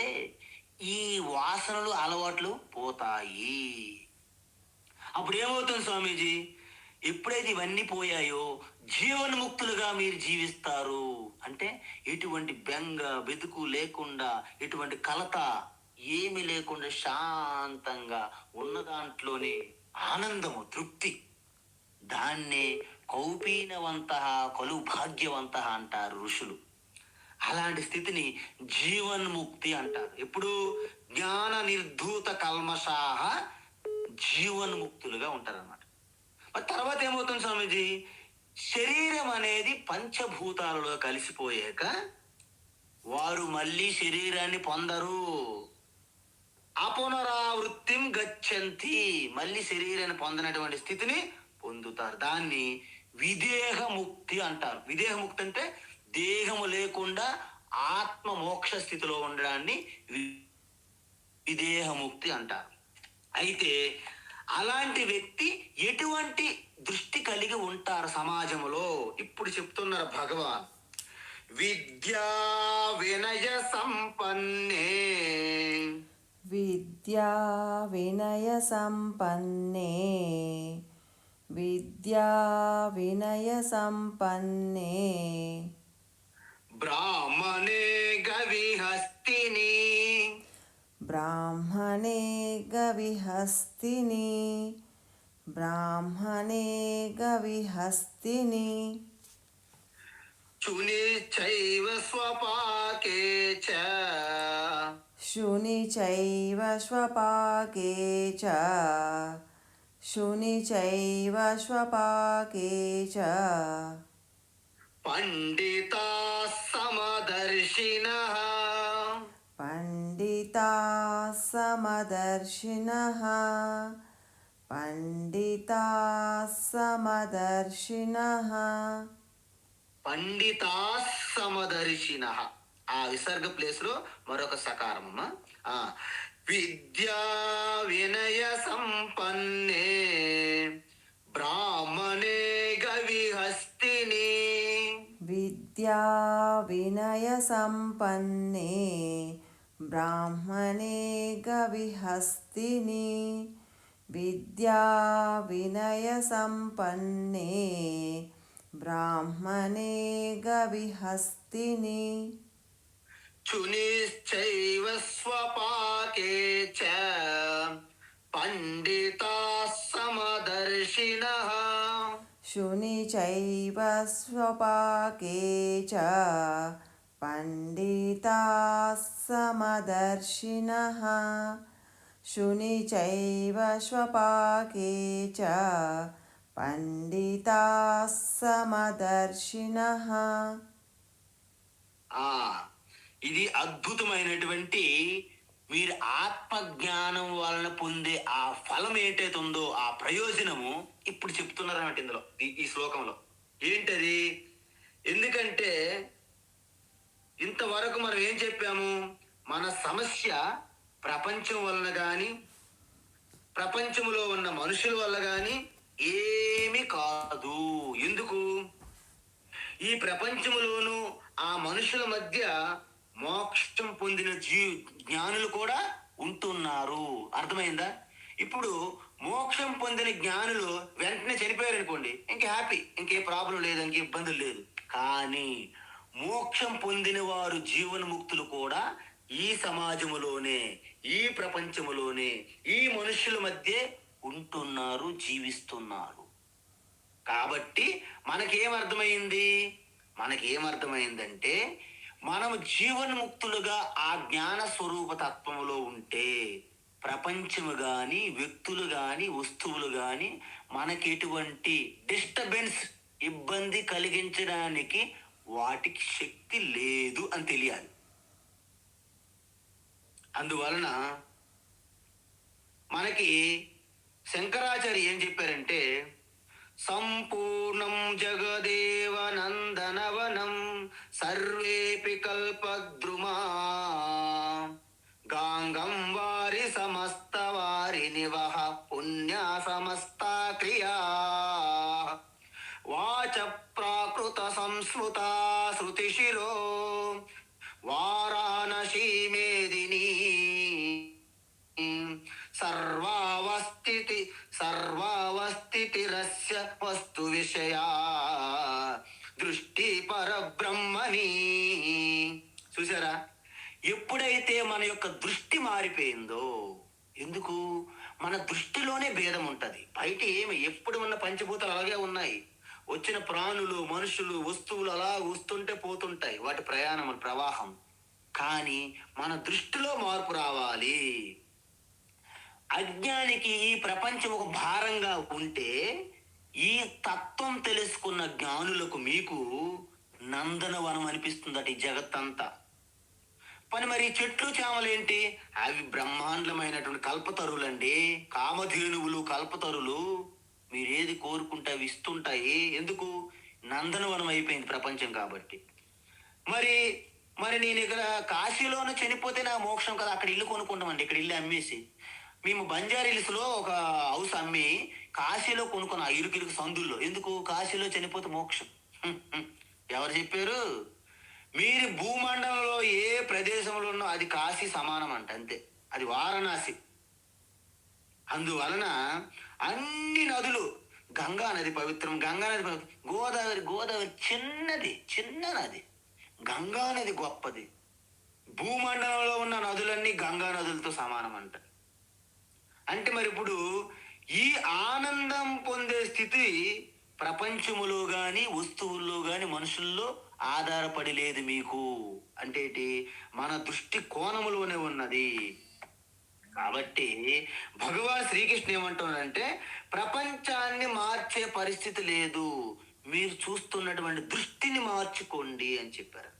ఈ వాసనలు అలవాట్లు పోతాయి. అప్పుడు ఏమవుతుంది స్వామీజీ? ఎప్పుడైతే ఇవన్నీ పోయాయో జీవన్ముక్తులుగా మీరు జీవిస్తారు. అంటే ఎటువంటి బెంగ వెతుకు లేకుండా, ఎటువంటి కలత ఏమి లేకుండా శాంతంగా ఉన్న దాంట్లోనే ఆనందము, తృప్తి. దాన్నే కౌపీనవంత కలు భాగ్యవంత అంటారు ఋషులు. అలాంటి స్థితిని జీవన్ముక్తి అంటారు. ఎప్పుడు జ్ఞాన నిర్ధూత కల్మషాహ జీవన్ముక్తులుగా ఉంటారన్నమాట. మరి తర్వాత ఏమవుతుంది స్వామీజీ? శరీరం అనేది పంచభూతాలలో కలిసిపోయాక వారు మళ్ళీ శరీరాన్ని పొందరు. అపునరావృత్తిం గచ్చంతి, మళ్ళీ శరీరాన్ని పొందనటువంటి స్థితిని పొందుతారు. దాన్ని విదేహముక్తి అంటారు. విదేహముక్తి అంటే దేహము లేకుండా ఆత్మ మోక్ష స్థితిలో ఉండడాన్ని విదేహముక్తి అంటారు. అయితే అలాంటి వ్యక్తి ఎటువంటి దృష్టి కలిగి ఉంటారు సమాజంలో? ఇప్పుడు చెప్తున్నారు భగవాన్. విద్యా వినయ సంపన్నే, విద్యా వినయ సంపన్నే, విద్యా వినయ సంపన్నే, బ్రాహ్మణే గవిహస్తిని, బ్రాహ్మణే గవిహస్తిని, బ్రాహ్మణే గవిహస్తిని, శునిచైవ స్వపాకే చ, శునిచైవ స్వపాకే చ, శునిచైవ స్వపాకే చ, పండితా సమదర్శినః, పండితా సమదర్శినః, పండితా సమదర్శినః, పండితా సమదర్శినః. ఆ విసర్గ ప్లేస్ లో మరొక సకారం అమ్మా. విద్యా వినయ సంపన్నే, బ్రాహ్మణే గవిహస్తిని, విద్యా వినయ సంపన్నే, బ్రాహ్మణే గవిహస్తిని, విద్యా వినయ సంపన్నే, బ్రాహ్మణే గవిహస్తిని, శునిశ్చైవ స్వపాకే చ, పండితా సమదర్శినః, శునిచైవ స్వపాకే చ, పండితా సమదర్శినః, శునిచైవ స్వపాకే చ, పండితా సమదర్శినః. ఇది అద్భుతమైనటువంటి, మీరు ఆత్మజ్ఞానం వలన పొందే ఆ ఫలం ఏంటైతే ఉందో ఆ ప్రయోజనము ఇప్పుడు చెప్తున్నారు అన్నమాట ఇందులో, ఈ శ్లోకంలో. ఏంటది? ఎందుకంటే ఇంతవరకు మనం ఏం చెప్పాము? మన సమస్య ప్రపంచం వలన కానీ, ప్రపంచంలో ఉన్న మనుషుల వల్ల కానీ ఏమీ కాదు. ఎందుకు? ఈ ప్రపంచంలోనూ ఆ మనుషుల మధ్య మోక్షం పొందిన జ్ఞానులు కూడా ఉంటున్నారు. అర్థమైందా? ఇప్పుడు మోక్షం పొందిన జ్ఞానులు వెంటనే చనిపోయారు అనుకోండి, ఇంక హ్యాపీ, ఇంకే ప్రాబ్లం లేదు, ఇంకే ఇబ్బందులు లేదు. కానీ మోక్షం పొందిన వారు జీవన్ముక్తులు కూడా ఈ సమాజములోనే, ఈ ప్రపంచములోనే, ఈ మనుషుల మధ్య ఉంటున్నారు, జీవిస్తున్నారు. కాబట్టి మనకేమర్థమైందంటే మనము జీవన్ముక్తులుగా ఆ జ్ఞాన స్వరూప తత్వములో ఉంటే ప్రపంచము కానీ, వ్యక్తులు కానీ, వస్తువులు కానీ మనకి ఎటువంటి డిస్టర్బెన్స్, ఇబ్బంది కలిగించడానికి వాటికి శక్తి లేదు అని తెలియాలి. అందువలన మనకి శంకరాచార్య ఏం చెప్పారంటే, సంపూర్ణం జగదేవ నందనవనం సర్వేపి కల్పద్రుమా గాంగం వారి సమస్తా క్రియా వాచ ప్రాకృత సంస్మృత శృతిశిరో వారాణసీ మేదిని సర్వావస్థితిరస్య వస్తు విషయా దృష్టి పరబ్రహ్మని. చూసారా, ఎప్పుడైతే మన యొక్క దృష్టి మారిపోయిందో, ఎందుకు మన దృష్టిలోనే భేదం ఉంటది. బయట ఏమి ఎప్పుడు ఉన్న పంచభూతాలు అలాగే ఉన్నాయి. వచ్చిన ప్రాణులు, మనుషులు, వస్తువులు అలా వస్తుంటే పోతుంటాయి, వాటి ప్రయాణం ప్రవాహం. కానీ మన దృష్టిలో మార్పు రావాలి. అజ్ఞానికి ఈ ప్రపంచం ఒక భారంగా ఉంటే, ఈ తత్వం తెలుసుకున్న జ్ఞానులకు మీకు నందనవనం అనిపిస్తుందట ఈ జగత్తంతా. మరి చెట్లు చేమలేంటి? అవి బ్రహ్మాండమైనటువంటి కల్పతరులండి, కామధేనువులు, కల్పతరులు. మీరేది కోరుకుంటే అవి ఇస్తుంటాయి. ఎందుకు? నందనవనం అయిపోయింది ప్రపంచం కాబట్టి. మరి మరి నేను ఇక్కడ కాశీలోనే చనిపోతే నా మోక్షం కదా, అక్కడ ఇల్లు కొనుక్కుంటామండి. ఇక్కడ ఇల్లు అమ్మేసి మేము బంజారీల్స్లో ఒక హౌస్ అమ్మి కాశీలో కొనుక్కున్నాం, ఇరుకిరుకు సందుల్లో. ఎందుకు? కాశీలో చనిపోతే మోక్షం. ఎవరు చెప్పారు? మీరు భూమండలంలో ఏ ప్రదేశంలో ఉన్నో అది కాశీ సమానం అంట, అంతే. అది వారణాసి. అందువలన అన్ని నదులు, గంగా నది పవిత్రం, గంగా నది పవిత్రం. గోదావరి చిన్న నది, గంగా నది గొప్పది. భూమండలంలో ఉన్న నదులన్నీ గంగా నదులతో సమానం అంట. అంటే మరి ఇప్పుడు ఈ ఆనందం పొందే స్థితి ప్రపంచములో గాని, వస్తువుల్లో గాని, మనుషుల్లో ఆధారపడి లేదు మీకు. అంటే మన దృష్టి కోణములోనే ఉన్నది. కాబట్టి భగవాన్ శ్రీకృష్ణ ఏమంటున్నాడంటే, ప్రపంచాన్ని మార్చే పరిస్థితి లేదు, మీరు చూస్తున్నటువంటి దృష్టిని మార్చుకోండి అని చెప్పారు.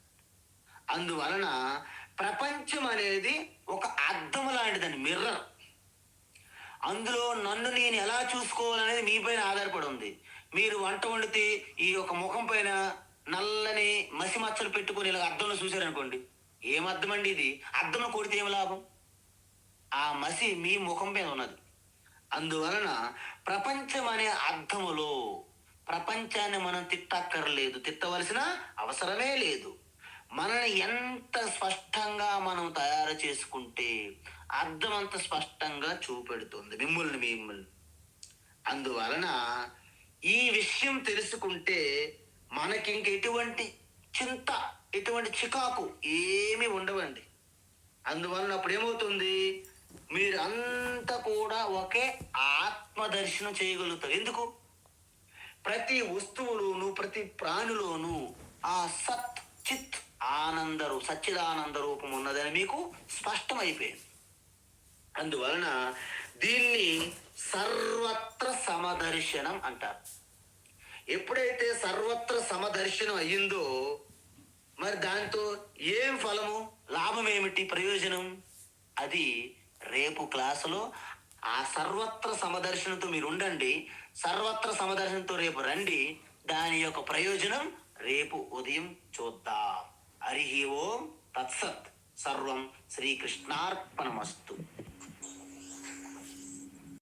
అందువలన ప్రపంచం అనేది ఒక అద్దం లాంటిదండి, మిర్రర్. అందులో నన్ను నేను ఎలా చూసుకోవాలనేది మీ పైన ఆధారపడి ఉంది. మీరు వంట వండితే ఈ యొక్క ముఖం పైన నల్లని మసి మచ్చలు పెట్టుకొని ఇలా అద్దంలో చూశారనుకోండి, ఏం అద్దం అండి ఇది? అద్దంలో కొడితే ఏం లాభం? ఆ మసి మీ ముఖం మీద ఉన్నది. అందువలన ప్రపంచం అనే అద్దములో ప్రపంచాన్ని మనం తిట్టక్కర్లేదు, తిట్టవలసిన అవసరమే లేదు. మనల్ని ఎంత స్పష్టంగా మనం తయారు చేసుకుంటే అర్థం అంత స్పష్టంగా చూపెడుతుంది మిమ్మల్ని. అందువలన ఈ విషయం తెలుసుకుంటే మనకి ఇంక ఎటువంటి చింత, ఎటువంటి చికాకు ఏమీ ఉండవండి. అందువలన అప్పుడు ఏమవుతుంది? మీరు అంతా కూడా ఒకే ఆత్మదర్శనం చేయగలుగుతారు. ఎందుకు? ప్రతి వస్తువులోను, ప్రతి ప్రాణిలోను ఆ సత్ చిత్ సచ్చిదానంద రూపం ఉన్నదని మీకు స్పష్టమైపోయింది. అందువలన దీన్ని సర్వత్ర సమదర్శనం అంటారు. ఎప్పుడైతే సర్వత్ర సమదర్శనం అయ్యిందో, మరి దాంతో ఏం ఫలము, లాభం ఏమిటి, ప్రయోజనం? అది రేపు క్లాసులో ఆ సర్వత్ర సమదర్శనంతో మీరు ఉండండి. సర్వత్ర సమదర్శనంతో రేపు రండి. దాని యొక్క ప్రయోజనం రేపు ఉదయం చూద్దాం. హరి ఓం తత్సత్. సర్వం శ్రీకృష్ణార్పణమస్తు.